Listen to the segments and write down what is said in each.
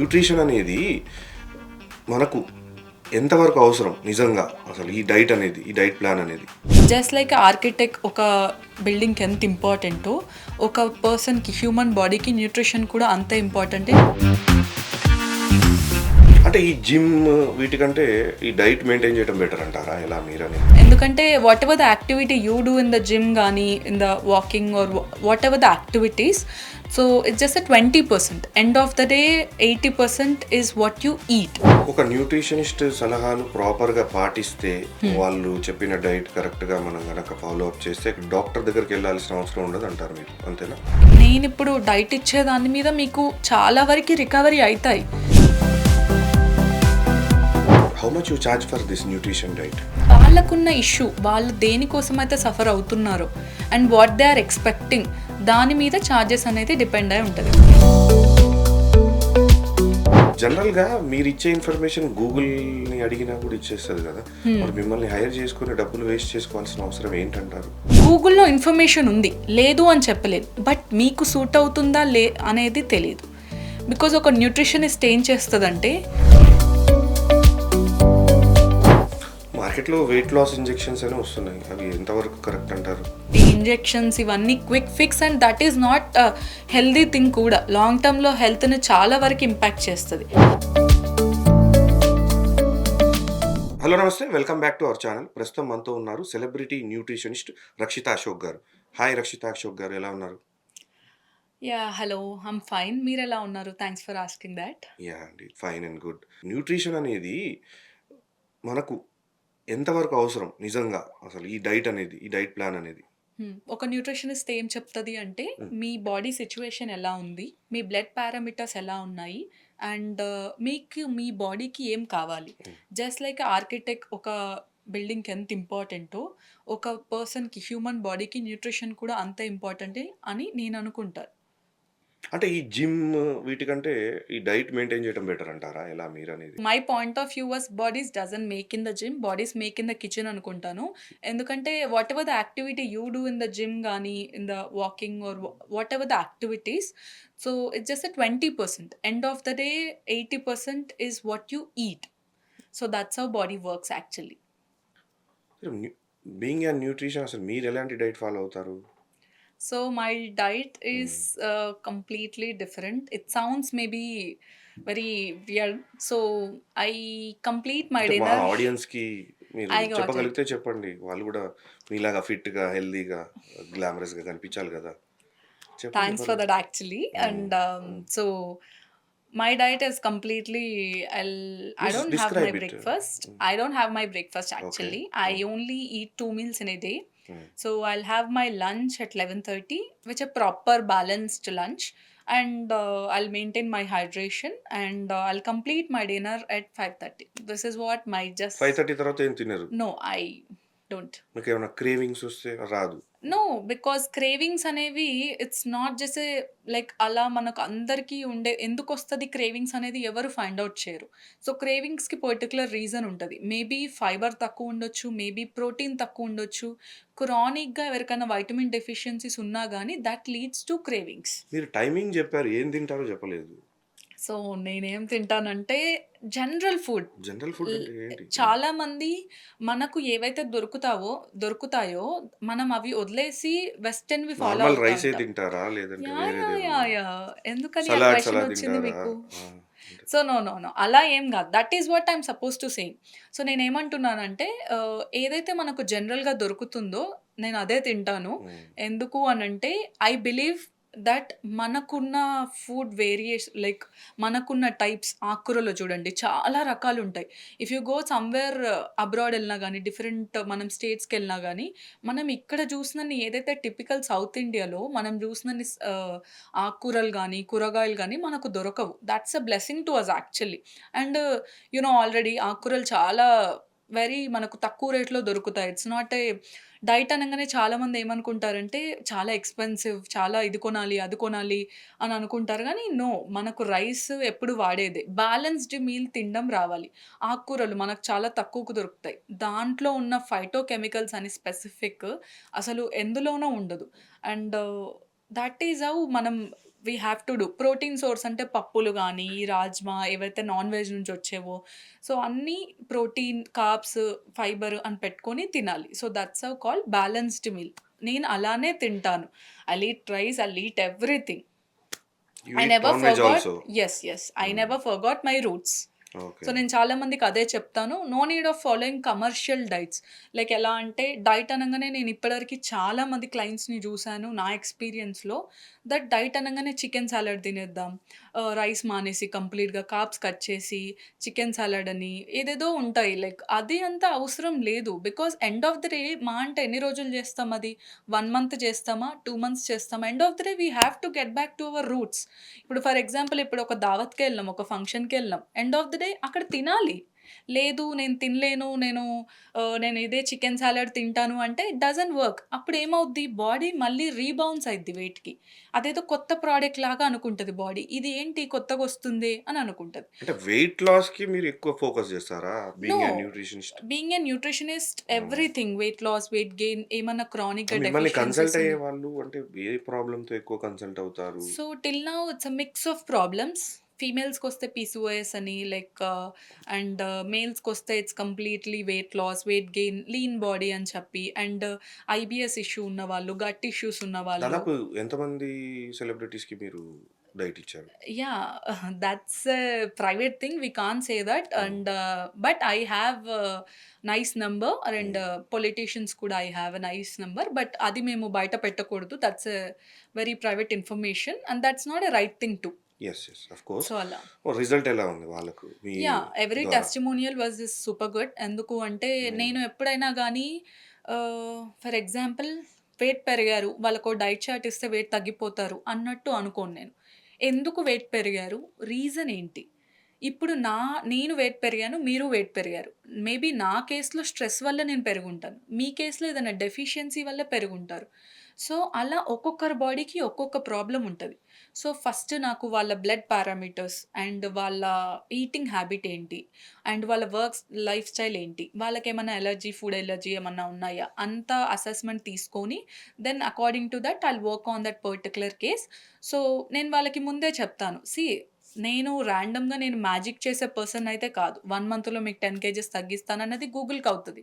Nutrition అనేది మనకు ఎంతవరకు అవసరం నిజంగా అసలు ఈ డైట్ అనేది, ఈ డైట్ ప్లాన్ అనేది? జస్ట్ లైక్ ఆర్కిటెక్ట్ ఒక బిల్డింగ్కి ఎంత ఇంపార్టెంటో ఒక పర్సన్కి హ్యూమన్ బాడీకి న్యూట్రిషన్ కూడా అంతే ఇంపార్టెంటే. అంటే ఈ జిమ్ వీటికంటే ఈ డైట్ మెయింటైన్ చేయడం బెటర్ అంటారా ఎలా మీరని? ఎందుకంటే whatever the activity you do in the gym కానీ in the walking or whatever the activities, so it's just 20%. End of the day 80% is what you eat. ఒక nutritionist సలహాలు ప్రాపర్గా పాటిస్తే వాళ్ళు చెప్పిన డైట్ కరెక్ట్గా మనం కనుక ఫాలో అప్ చేస్తే డాక్టర్ దగ్గరికి వెళ్ళాల్సిన అవసరం ఉండదు అంటారు మీరు, అంతేనా? నేను ఇప్పుడు డైట్ ఇచ్చే దాని మీద మీకు చాలా వరకు రికవరీ అవుతాయి. How much you charge for this nutrition diet? వాళ్ళకున్న ఇష్యూ, వాళ్ళు దేనికోసం అయితే సఫర్ అవుతున్నారో and what they are expecting, దాని మీద ఛార్జెస్ అనేది డిపెండ్ అయి ఉంటుంది. జనరల్గా మీరు ఇచ్చే ఇన్ఫర్మేషన్ గూగుల్ని అడిగినా కూడా ఇచ్చేస్తుంది కదా, మరి మిమ్మల్ని హైర్ చేసుకుని డబ్బులు వేస్ట్ చేసుకోవాల్సిన అవసరం ఏంటంటారు? గూగుల్లో ఇన్ఫర్మేషన్ ఉంది, లేదు అని చెప్పలేదు, బట్ మీకు సూట్ అవుతుందా అనేది తెలియదు. బికాజ్ ఒక న్యూట్రిషనిస్ట్ ఏం చేస్తుందంటే, మార్కెట్లో వెయిట్ లాస్ ఇంజెక్షన్స్ అనే వస్తున్నాయి, అవి ఎంతవరకు కరెక్ట్ అంటారు? ఈ ఇంజెక్షన్స్ ఇవన్నీ quick fix and that is not healthy thing కూడా. లాంగ్ టర్మ్లో హెల్త్ని చాలా వరకు ఇంపాక్ట్ చేస్తుంది. హలో నమస్తే, welcome back to our channel. ప్రస్తుతం మనతో ఉన్నారు సెలబ్రిటీ న్యూట్రిషనిస్ట్ రక్షిత అశోక్ గారు. హాయ్ రక్షిత అశోక్ గారు, ఎలా ఉన్నారు? Yeah hello, I'm fine. మీరు ఎలా ఉన్నారు? Thanks for asking that. Yeah అండి, ఫైన్ అండ్ గుడ్. న్యూట్రిషన్ అనేది మనకు ఎంతవరకు అవసరం నిజంగా అసలు ఈ డైట్ అనేది, ఈ డైట్ ప్లాన్ అనేది? ఒక న్యూట్రిషనిస్ట్ ఏం చెప్తుంది అంటే, మీ బాడీ సిచ్యువేషన్ ఎలా ఉంది, మీ బ్లడ్ పారామీటర్స్ ఎలా ఉన్నాయి, అండ్ మీకు మీ బాడీకి ఏం కావాలి. జస్ట్ లైక్ ఆర్కిటెక్ట్ ఒక బిల్డింగ్కి ఎంత ఇంపార్టెంటో ఒక పర్సన్కి హ్యూమన్ బాడీకి న్యూట్రిషన్ కూడా అంతే ఇంపార్టెంటే అని నేను అనుకుంటాను. అంటే ఈ జిమ్ వీటికంటే ఈ డైట్ మెయింటైన్ చేయడం బెటర్ అంటారా ఎలా మీరనేది? My point of view was bodies doesn't make in the gym, bodies make in the kitchen అనుకుంటాను. ఎందుకంటే whatever the activity you do in the gym కానీ in the walking or whatever the activities, so it's just 20%. End of the day 80% is what you eat. So that's how body works actually. Being a nutrition అసలు మీరు ఎలాంటి diet follow అవుతారు? So my diet is completely different. It sounds maybe very weird. So I complete my అంటే మా dinner. ఆడియన్స్కి మీరు I got it. చెప్పగలిగితే చెప్పండి, వాళ్ళు కూడా మీలాగా ఫిట్గా హెల్దీగా గ్లామరస్గా కనిపించాలి కదా. చెప్పండి. Thanks for that actually. And so my diet is completely I Please don't have my describe it. breakfast. I don't have my breakfast actually. I only eat 2 meals in a day. So I'll have my lunch at 11:30, which a proper balanced lunch, and I'll maintain my hydration, and I'll complete my dinner at 5:30. This is what my just 5:30 తర్వాత ఏం తినరు? no, I don't. మీకు ఏమైనా cravings వస్తే రాదు? No, because cravings అనేవి it's not just a like అలా మనకు అందరికీ ఉండే. ఎందుకు వస్తుంది క్రేవింగ్స్ అనేది ఎవరు ఫైండ్ అవుట్ చేయరు. సో క్రేవింగ్స్కి పర్టికులర్ రీజన్ ఉంటుంది. మేబీ ఫైబర్ తక్కువ ఉండొచ్చు, మేబీ ప్రోటీన్ తక్కువ ఉండొచ్చు, క్రానిక్గా ఎవరికైనా వైటమిన్ డెఫిషియన్సీస్ ఉన్నా కానీ దట్ లీడ్స్ టు క్రేవింగ్స్. మీరు టైమింగ్ చెప్పారు, ఏం తింటారో చెప్పలేదు. సో నేనేం తింటానంటే జనరల్ ఫుడ్. జనరల్ ఫుడ్ అంటే ఏంటి? చాలా మంది మనకు ఏవైతే దొరుకుతాయో మనం అవి వదిలేసి వెస్టర్న్వి ఫాలో నార్మల్ అవుతా రైసే ఉంటాం. తింటారా లేదంటే యా వేరేది యా ఏమన్నా? యా ఎందుకని ఆ సలాడ్స్ క్వశ్చన్ అలా వచ్చింది తింటారా? మీకు? ఆ, సో నో అలా ఏం కాదు. That is what I'm suppose to same. So నేనేమంటున్నానంటే ఏదైతే మనకు జనరల్గా దొరుకుతుందో నేను అదే తింటాను. మ్మ్. ఎందుకు అనంటే ఐ బిలీవ్ దట్ మనకున్న ఫుడ్ వేరియేషన్, లైక్ మనకున్న టైప్స్ ఆకుకూరలో చూడండి చాలా రకాలు ఉంటాయి. If you go somewhere abroad వెళ్ళినా కానీ, డిఫరెంట్ మనం స్టేట్స్కి వెళ్ళినా కానీ, మనం ఇక్కడ చూసినన్ని ఏదైతే టిపికల్ సౌత్ ఇండియాలో మనం చూసినన్ని ఆకుకూరలు కానీ కూరగాయలు కానీ మనకు దొరకవు. That's a blessing to us actually. And already ఆకుకూరలు చాలా మనకు తక్కువ రేట్లో దొరుకుతాయి. ఇట్స్ నాట్ ఏ డైట్ అనగానే చాలామంది ఏమనుకుంటారంటే చాలా ఎక్స్పెన్సివ్, చాలా ఇది కొనాలి అది కొనాలి అని అనుకుంటారు. కానీ నో, మనకు రైస్ ఎప్పుడు వాడేదే. బ్యాలెన్స్డ్ మీల్ తినడం రావాలి. ఆకుకూరలు మనకు చాలా తక్కువకు దొరుకుతాయి. దాంట్లో ఉన్న ఫైటో కెమికల్స్ అని స్పెసిఫిక్ అసలు ఎందులోనూ ఉండదు. అండ్ దట్ ఈజ్ హౌ మనం we have to do. Protein source అంటే పప్పులు గానీ, రాజ్మా ఏవైతే నాన్ వెజ్ నుంచి వచ్చేవో, సో అన్నీ ప్రోటీన్, కార్బ్స్, ఫైబర్ అని పెట్టుకొని తినాలి. So that's how called balanced meal. నేను అలానే తింటాను. I'll eat rice, I'll eat everything. You I eat never non veg forgot. Also. Yes. Yes. I never forgot my roots. So okay. నేను చాలా మందికి అదే చెప్తాను. No need of following commercial diets. Like ఎలా అంటే డైట్ అనంగానే నేను ఇప్పటివరకి చాలా మంది క్లయింట్స్‌ని చూసాను నా ఎక్స్‌పీరియన్స్‌లో. డైట్ అనంగానే చికెన్ సాలడ్ తినేద్దాం. రైస్ మానేసి కంప్లీట్‌గా కార్బ్స్ కట్ చేసి చికెన్ సాలడ్ అని ఏదేదో ఉంటాయి. లైక్ అది అంత అవసరం లేదు. Because end of the day మా అంటే ఎన్ని రోజులు చేస్తాం అది? 1 మంత్ చేస్తామా? 2 మంత్స్ చేస్తామా? End of the day we have to get back to our roots. ఇప్పుడు ఫర్ ఎగ్జాంపుల్ ఇప్పుడు ఒక దావత్‌కెళ్ళాం, ఒక ఫంక్షన్‌కెళ్ళాం. ఎండ్ ఆఫ్ ది డే అక్కడ తినాలి. లేదు నేను తినలేను, నేను ఇదే చికెన్ సాలడ్ తింటాను అంటే ఇట్ డజంట్ వర్క్. అప్పుడేమవుద్ది బాడీ మళ్ళీ రీబౌన్స్ అయిద్ది వెయిట్‌కి. అదేదో కొత్త ప్రొడక్ట్ లాగా అనుకుంటది బాడీ. ఇది ఏంటి కొత్తగొస్తుందే అని అనుకుంటది. అంటే వెయిట్ లాస్‌కి మీరు ఎక్కువ ఫోకస్ చేస్తారా? No. Being a nutritionist. Being a nutritionist hmm. Everything weight loss, weight gain ఏమన్నా క్రానిక్‌గా మిమ్మల్ని డెఫిషియన్సీస్ కన్సల్ట్ ఉన్న. అయ్యేవాళ్ళు అంటే ఏ ప్రాబ్లమ్‌తో ఎక్కువ కన్సల్ట్ అవుతారు? So till now it's a mix of problems. ఫీమేల్స్‌కొస్తే పీసీఓఎస్ అని అండ్ మేల్స్‌కొస్తే it's completely weight loss, weight gain, lean body అని చెప్పి ఐబీఎస్ ఇష్యూ ఉన్నవాళ్ళు, గట్ ఇష్యూస్ ఉన్నవాళ్ళు. దాదాపు ఎంతమంది సెలబ్రిటీస్‌కి మీరు డైట్ ఇచ్చారు? Yeah, that's a private thing. We can't say that. హ్మ్. But I have a nice number, and హ్మ్. politicians could I have a nice number. But అది మేము బయట పెట్టకూడదు. That's a very private information, and that's not a right thing to. Yes. Yes. Of course. So అలా. ఓహ్! Result ఎలా ఉంది వాళ్ళకు me every ద్వారా? Testimonial was super good. ఎందుకు అంటే హ్మ్. నేను ఎప్పుడైనా గానీ ఫర్ ఎగ్జాంపుల్ వెయిట్ పెరిగారు. వాళ్ళకో డైట్ చార్ట్ ఇస్తే వెయిట్ తగ్గిపోతారు అన్నట్టు అనుకోను నేను. ఎందుకు వెయిట్ పెరిగారు? రీజన్ ఏంటి? ఇప్పుడు నేను వెయిట్ పెరిగాను. మీరు వెయిట్ పెరిగారు. మేబీ నా కేస్‌లో స్ట్రెస్ వల్ల నేను పెరుగుంటాను. మీ కేస్‌లో ఏదైనా డెఫిషియన్సీ వల్ల పెరుగుంటారు. సో, అలా ఒక్కొక్కరి బాడీకి ఒక్కొక్క ప్రాబ్లమ్ ఉంటది. సో, ఫస్ట్ నాకు వాళ్ళ బ్లడ్ పారామీటర్స్ అండ్ వాళ్ళ ఈటింగ్ హ్యాబిట్ ఏంటి? అండ్ వాళ్ళ లైఫ్ స్టైల్ ఏంటి? వాళ్ళకేమన్నా ఫుడ్ అలర్జీ ఏమన్నా ఉన్నాయా? అంతా అసెస్‌మెంట్ తీసుకొని then according to that I'll work on that particular case. So, నేను వాళ్ళకి ముందే చెప్తాను. నేను మ్యాజిక్ చేసే పర్సన్ అయితే కాదు. 1 మంత్‌లో మీకు 10 కేజెస్ తగ్గిస్తానన్నది గూగుల్‌కి అవుతది.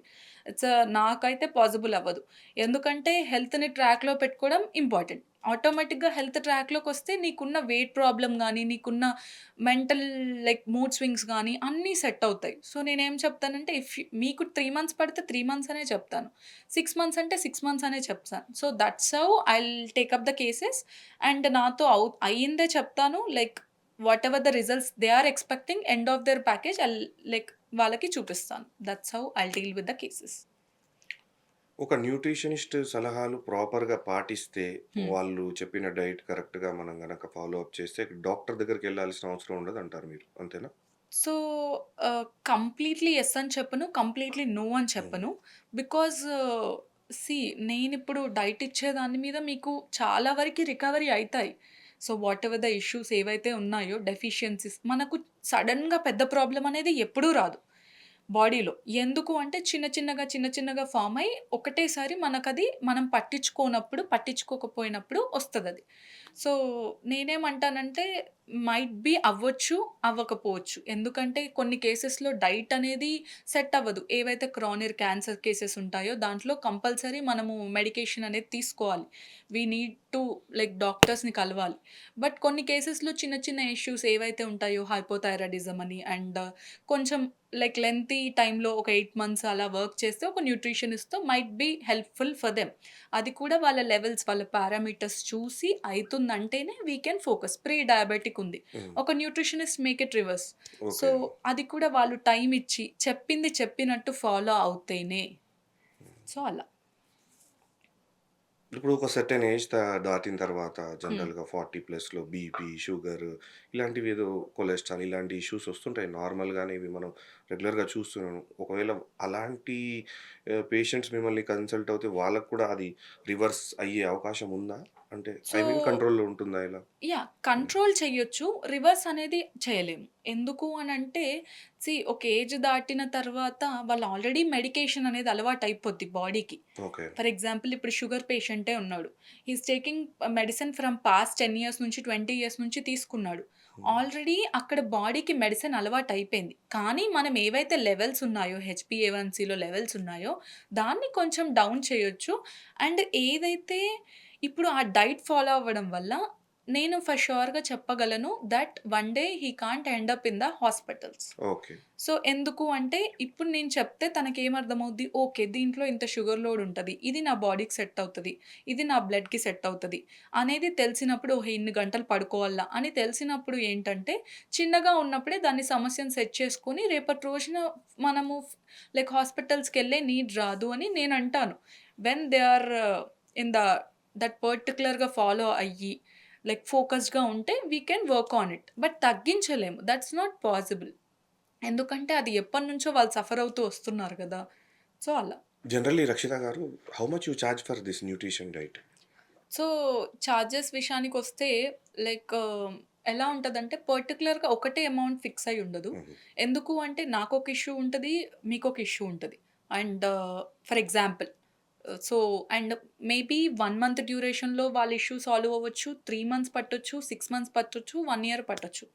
నాకైతే పాసిబుల్ అవ్వదు. ఎందుకంటే హెల్త్‌ని ట్రాక్‌లో పెట్టుకోవడం ఇంపార్టెంట్. ఆటోమేటిక్‌గా హెల్త్ ట్రాక్‌లోకొస్తే నీకున్న వెయిట్ ప్రాబ్లమ్ గానీ, నీకున్న మెంటల్ లైక్ మూడ్ స్వింగ్స్ గానీ అన్నీ సెట్ అవుతాయి. సో, నేనేం చెప్తానంటే మీకు 3 మంత్స్ పడితే 3 మంత్స్ అనే చెప్తాను. 6 మంత్స్ అంటే 6 మంత్స్ అనే చెప్తాను. So, that's how I'll take up the cases. And నాతో అయిందే చెప్తాను. Like whatever the results they are expecting end of their package like వాళ్ళకి చూపిస్తాను. That's how I'll deal with the cases. ఒక న్యూట్రిషనిస్ట్ సలహాలు ప్రాపర్‌గా పాటిస్తే, హ్మ్. వాళ్ళు చెప్పిన డైట్ కరెక్ట్‌గా మనం గనక ఫాలో అప్ చేస్తే డాక్టర్ దగ్గరికెళ్ళాల్సిన అవసరం ఉండదంటారు మీరు. అంతేనా? సో, కంప్లీట్‌లీ యెస్ అని చెప్పను. కంప్లీట్‌లీ నో అని హ్మ్. చెప్పను. బికాజ్ సీ నేనిప్పుడు డైట్ ఇచ్చే దాని మీద మీకు చాలా వరకి రికవరీ అయితాయి. సో, వాటెవర్ ద ఇష్యూస్ ఏవైతే ఉన్నాయో డెఫిషియన్సీస్ మనకు సడెన్‌గా పెద్ద ప్రాబ్లమ్ అనేది ఎప్పుడూ రాదు బాడీలో. ఎందుకు అంటే చిన్న చిన్నగా ఫార్మ్ అయ్యి ఒకటేసారి మనం పట్టించుకోకపోయినప్పుడు వస్తదది. సో, నేనేమంటానంటే మైట్ బీ అవ్వచ్చు, అవ్వకపోవచ్చు. ఎందుకంటే కొన్ని కేసెస్‌లో డైట్ అనేది సెట్ అవ్వదు. ఏవైతే క్రానిక్ క్యాన్సర్ కేసెస్ ఉంటాయో దాంట్లో కంపల్సరీ మనము మెడికేషన్ అనేది తీసుకోవాలి. వి నీడ్ టు లైక్ డాక్టర్స్‌ని కలవాలి. బట్ కొన్ని కేసెస్‌లో చిన్న ఇష్యూస్ ఏవైతే ఉంటాయో హైపోథైరాయిడిజం అని కొంచెం లైక్ లెంగ్తీ టైమ్‌లో ఒక 8 మంత్స్ అలా వర్క్ చేస్తే ఒక న్యూట్రిషనిస్ట్‌తో might be helpful for them. అది కూడా వాళ్ళ లెవెల్స్, వాళ్ళ పారామీటర్స్ చూసి అయితుందంటేనే we can focus. Pre diabetic ఉంది. హ్మ్. ఒక nutritionist make it reverse. So, okay. అది కూడా వాళ్ళు టైమ్ ఇచ్చి చెప్పింది చెప్పినట్టు ఫాలో అవుతేనే. సో, అలా. ఇప్పుడు ఒక సెర్టైన్ ఏజ్ దాటిన తర్వాత హ్మ్. జనరల్‌గా 40 ప్లస్‌లో బీపీ, షుగర్ ఇలాంటివి ఏదో కొలెస్ట్రాల్ ఇలాంటి ఇష్యూస్ వస్తుంటాయి. నార్మల్‌గానే ఇవి మనం రెగ్యులర్‌గా చూస్తున్నాం. ఒకవేళ అలాంటి పేషెంట్స్ మిమ్మల్ని కన్సల్ట్ అవుతే వాళ్ళకి కూడా అది రివర్స్ అయ్యే అవకాశం ఉందా? అంటే సో ఐ మీన్ కంట్రోల్‌లో ఉంటుందా ఇలా? హ్మ్. కంట్రోల్ చెయ్యొచ్చు. రివర్స్ అనేది చేయలేము. ఎందుకు అనంటే ఒక ఏజ్ దాటిన తర్వాత వాళ్ళు ఆల్రెడీ మెడికేషన్ అనేది అలవాటయిపోద్ది బాడీకి. ఓకే. ఫర్ ఎగ్జాంపుల్ ఇప్పుడు షుగర్ పేషెంటే ఉన్నాడు. He is taking medicine from past 10 years నుంచి, 20 ఇయర్స్ నుంచి తీసుకున్నాడు. హ్మ్. ఆల్రెడీ అక్కడ బాడీకి మెడిసిన్ అలవాటయిపోయింది. కానీ మనం ఏవైతే లెవెల్స్ ఉన్నాయో హెచ్‌బీఏవన్సీలో లెవెల్స్ ఉన్నాయో దాన్ని కొంచెం డౌన్ చేయొచ్చు. అండ్ ఏదైతే ఇప్పుడు ఆ డైట్ ఫాలో అవ్వడం వల్ల నేను ఫర్ ష్యూర్‌గా చెప్పగలను that one day he can't end up in the hospitals. Okay. So, ఎందుకు అంటే ఇప్పుడు నేను చెప్తే తనకేమర్థమవుద్ది, ఓకే. దీంట్లో ఇంత షుగర్ లోడ్ ఉంటది. ఇది నా బాడీకి సెట్ అవుతది. ఇది నా బ్లడ్‌కి సెట్ అవుతది. అనేది తెలిసినప్పుడు ఓహో! ఇన్ని గంటలు పడుకోవాలా అని తెలిసినప్పుడు ఏంటంటే, చిన్నగా ఉన్నప్పుడే దాన్ని సమస్యను సెట్ చేసుకొని రేపటి రోజున మనము హాస్పిటల్స్‌కెళ్ళే నీడ్ రాదు అని నేనంటాను. When they are in that పర్టిక్యులర్‌గా ఫాలో అయ్యి ఫోకస్డ్‌గా ఉంటే we can work on it. But తగ్గించలేము. That's not possible. ఎందుకంటే అది ఎప్పటినుంచో వాళ్ళు సఫర్ అవుతూ వస్తున్నారు గదా! సో, అలా. జనరల్లీ రక్షిత గారు how much you charge for this nutrition diet? So, charges విషయానికొస్తే లైక్ ఎలా ఉంటదంటే పర్టిక్యులర్‌గా ఒకటే అమౌంట్ ఫిక్స్ అయ్యి ఉండదు. హుహు. ఎందుకు అంటే నాకొక ఇష్యూ ఉంటది. మీకొక ఇష్యూ ఉంటది. And for example so, and maybe 1 month డ్యూరేషన్‌లో వాళ్ళ ఇష్యూ సాల్వ్ అవ్వచ్చు. 3 మంత్స్ పట్టొచ్చు. 6 మంత్స్ పట్టొచ్చు. 1 ఇయర్ పట్టొచ్చు.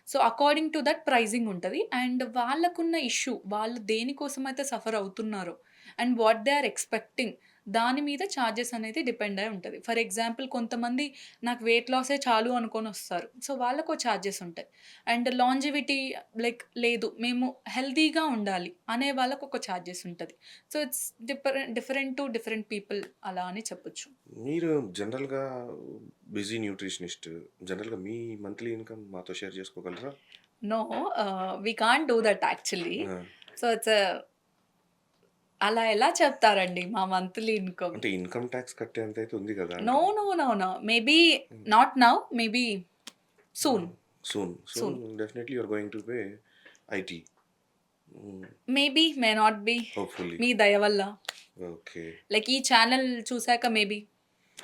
So, according to that pricing ఉంటది. అండ్ వాళ్ళకున్న ఇష్యూ వాళ్ళు దేనికోసమైతే సఫర్ అవుతున్నారో and what they are expecting దాని మీద చార్జెస్ అనేది డిపెండ్ అయి ఉంటది. ఫర్ ఎగ్జాంపుల్ కొంతమంది నాకు వెయిట్ లాసే చాలు అనుకోనొస్తారు. సో, వాళ్ళకో చార్జెస్ ఉంటాయి. అండ్ లాంజివిటీ లేదు మేము హెల్తీగా ఉండాలి అనే వాళ్ళకొక చార్జెస్ ఉంటది. So, it's different to different people అలా అని చెప్పొచ్చు. మీరు జనరల్‌గా బిజీ న్యూట్రిషనిస్ట్. జనరల్‌గా మీ మంత్లీ ఇన్‌కమ్ మాతో షేర్ చేసుకోగలరా? No we can't do that actually. ఆ! సో, అలా ఎలా చెప్తారండి మా మంత్లీ ఇన్‌కమ్? అంటే ఇన్‌కమ్ టాక్స్ కట్టేంతయితే ఉంది గదా! నో, అంటున్నా. No, no, no. Maybe hmm. Not now. Maybe soon. హ్మ్. Soon. Soon soon. Definitely you are going to pay IT. Hmm. Maybe, may not be. Hopefully. మీ దయ వల్ల. ఓకే. ఈ ఛానెల్ చూసాక మేబీ.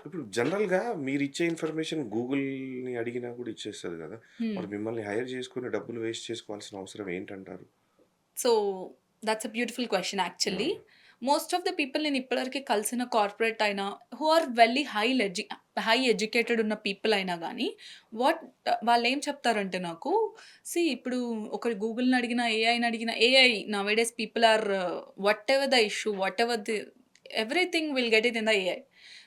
ఇప్పుడు జనరల్‌గా మీరిచ్చే ఇన్ఫర్మేషన్ గూగుల్‌ని అడిగినా కూడా ఇచ్చేస్తది గదా! హ్మ్. మరి మిమ్మల్ని హైర్ చేసుకొని డబ్బులు వేస్ట్ చేసుకోవాల్సిన అవసరం ఏంటంటారు? So, that's a beautiful question actually. హ్మ్. మోస్ట్ ఆఫ్ ద పీపుల్ నేను ఇప్పటివరకి కలిసిన కార్పొరేట్ అయినా, హూ ఆర్ హై ఎడ్యుకేటెడ్ ఉన్న పీపుల్ అయినా గానీ, వాట్ వాళ్ళేం చెప్తారంటే నాకు, ఇప్పుడు ఒక గూగుల్‌ని అడిగినా, ఏఐని అడిగినా AI nowadays people are whatever the issue, whatever the everything will get it in the AI.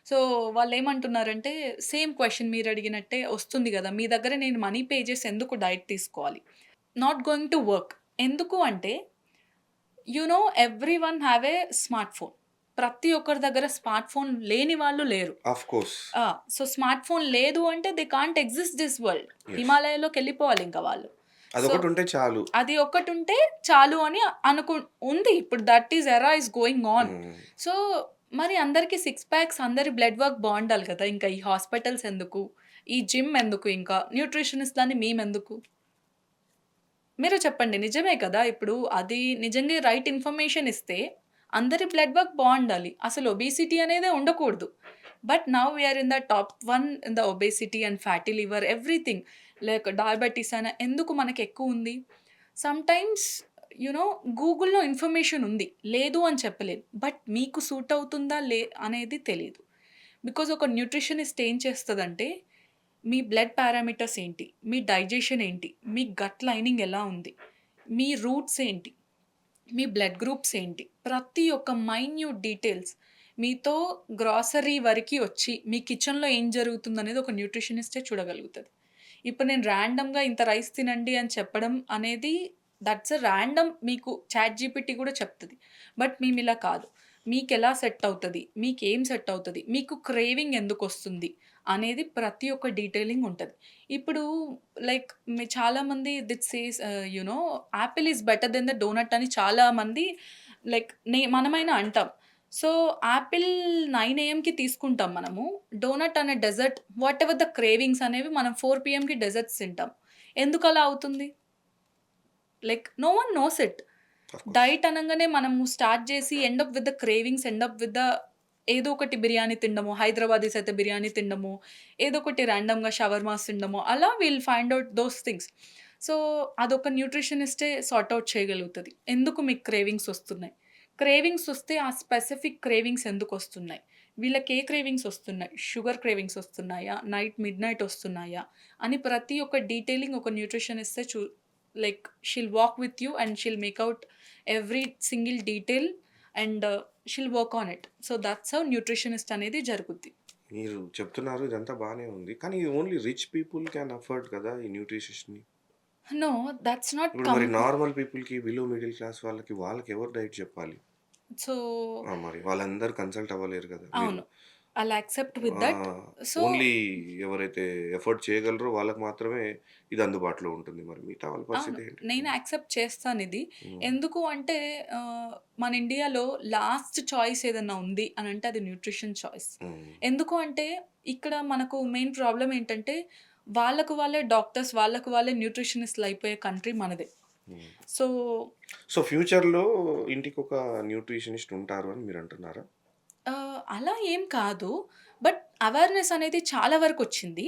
So, వాళ్ళేమంటున్నారంటే, సేమ్ క్వెషన్ మీరడిగినట్టే వస్తుంది గదా! మీ దగ్గర నేను మనీ పే చేసి ఎందుకు డైట్ తీసుకోవాలి? Not going to work. ఎందుకు అంటే, everyone have a smart phone. ప్రతి ఒక్కరి దగ్గర స్మార్ట్ ఫోన్ లేని వాళ్ళు లేరు. Of course. ఆ! సో, స్మార్ట్ ఫోన్ లేదు అంటే they can't exist this world. Yes. హిమాలయాలోకెళ్ళిపోవాలింక వాళ్ళు. సో, అదొకటుంటే చాలు. అది ఒక్కటుంటే చాలు అని ఉంది. ఇప్పుడు దట్ ఎరా ఈస్ గోయింగ్ ఆన్. హ్మ్. సో, మరి అందరికి సిక్స్ ప్యాక్స్ అందరి బ్లడ్ వర్క్ బావుండాలి కదా! ఇంకా ఈ హాస్పిటల్స్ ఎందుకు? ఈ జిమ్ ఎందుకు ఇంకా? న్యూట్రిషనిస్ట్‌లని మేమెందుకు? మీరు చెప్పండి. నిజమే కదా! ఇప్పుడు అది నిజంగా రైట్ ఇన్ఫర్మేషన్ ఇస్తే అందరి బ్లడ్ వర్క్ బావుండాలి. అసలు ఒబేసిటీ అనేదే ఉండకూడదు. But now we are in the top 1 in the obesity and fatty liver everything. Diabetes అయినా ఎందుకు మనకెక్కువుంది? సమ్‌టైమ్స్ గూగుల్‌లో ఇన్ఫర్మేషన్ ఉంది. లేదు అని చెప్పలేను. బట్ మీకు సూట్ అవుతుందా అనేది తెలీదు. బికాజ్ ఒక న్యూట్రిషనిస్ట్ ఏం చేస్తదంటే, మీ బ్లడ్ పారామీటర్స్ ఏంటి? మీ డైజెషన్ ఏంటి? మీ గట్ లైనింగ్ ఎలా ఉంది? మీ రూట్స్ ఏంటి? మీ బ్లడ్ గ్రూప్స్ ఏంటి? ప్రతి ఒక్క మైన్యూట్ డీటెయిల్స్ మీతో గ్రాసరీ వరకి వచ్చి, మీ కిచెన్‌లో ఏం జరుగుతుందనేది ఒక న్యూట్రిషనిస్టే చూడగలుగుతది. ఇప్పుడు నేను ర్యాండమ్‌గా ఇంత రైస్ తినండి అని చెప్పడం అనేది దట్స్ ఎ ర్యాండమ్ మీకు చాట్‌జీపీటీ కూడా చెప్తది. బట్ మేమిలా కాదు. మీకెలా సెట్ అవుతది? మీకేం సెట్ అవుతది? మీకు క్రేవింగ్ ఎందుకొస్తుంది? అనేది ప్రతి ఒక్క డీటెయిలింగ్ ఉంటది. ఇప్పుడు చాలామంది it says apple is better than the donut అని చాలామంది మనమైనా అంటాం. సో, యాపిల్ 9 ఏఎంకి తీసుకుంటాం మనము. డోనట్ అనే డెజర్ట్ వాటెవర్ ద క్రేవింగ్స్ అనేవి మనం 4 పీఎంకి డెజర్ట్స్ తింటాం. ఎందుకలా అవుతుంది? No one knows it. Of course. Diet అనంగానే మనము స్టార్ట్ చేసి end up with the cravings, end up with the ఏదో ఒకటి బిర్యానీ తినడము, హైదరాబాదీస్ అయితే బిర్యానీ తినడము, ఏదో ఒకటి ర్యాండమ్‌గా షవర్మాస్ తినడము, అలా wheel find out those things. So, అదొక న్యూట్రిషనిస్టే సార్ట్ ఔట్ చేయగలుగుతది. ఎందుకు మీకు క్రేవింగ్స్ వస్తున్నాయి? క్రేవింగ్స్ వస్తే ఆ స్పెసిఫిక్ క్రేవింగ్స్ ఎందుకొస్తున్నాయి? వీళ్ళకి ఏ క్రేవింగ్స్ వస్తున్నాయి? షుగర్ క్రేవింగ్స్ వస్తున్నాయా? మిడ్‌నైట్ వస్తున్నాయా? అని ప్రతి ఒక్క డీటెయిలింగ్ ఒక న్యూట్రిషనిస్టే like she'll walk with you and she'll make out every single detail and she'll work on it. So, that's how nutritionist అనేది జరుగుద్ది. మీరు చెప్తున్నారు ఇదంతా బానే ఉంది. కానీ only rich people can afford కదా! ఈ న్యూట్రిషియస్‌ని. నో, దట్స్ నాట్ ఇప్పుడు మరి నార్మల్ పీపుల్‌కి, బిలో మిడిల్ క్లాస్ వాళ్ళకి ఎవరు డైట్ చెప్పాలి? సో, మరి వాళ్ళందరూ కన్సల్ట్ అవ్వలేరు కదా! మీరు అవును. I'll accept with that. ఆహ్, సో, ఓన్లీ ఎవరైతే ఎఫోర్డ్ చేయగలరో వాళ్ళకి మాత్రమే ఇది అందుబాటులో ఉంటుంది. మరి మిగతా వాళ్ళ అవును. పరిస్థితి ఏంటి? నేను యాక్సెప్ట్ చేస్తానిది. హ్మ్. ఎందుకు అంటే మన ఇండియాలో లాస్ట్ చాయిస్ ఏదన్నా ఉంది అనంటే అది న్యూట్రిషన్ చాయిస్. హ్మ్. ఎందుకు అంటే ఇక్కడ మనకు మెయిన్ ప్రాబ్లమ్ ఏంటంటే వాళ్ళకు వాళ్ళే డాక్టర్స్, వాళ్ళకు వాళ్ళే న్యూట్రిషనిస్ట్‌లు అయిపోయే కంట్రీ మనదే. హ్మ్. సో, సో, ఫ్యూచర్‌లో ఇంటికొక న్యూట్రిషనిస్ట్ ఉంటారు అని మీరంటున్నారా? అలా ఏం కాదు. బట్ అవేర్‌నెస్ అనేది చాలా వరకొచ్చింది.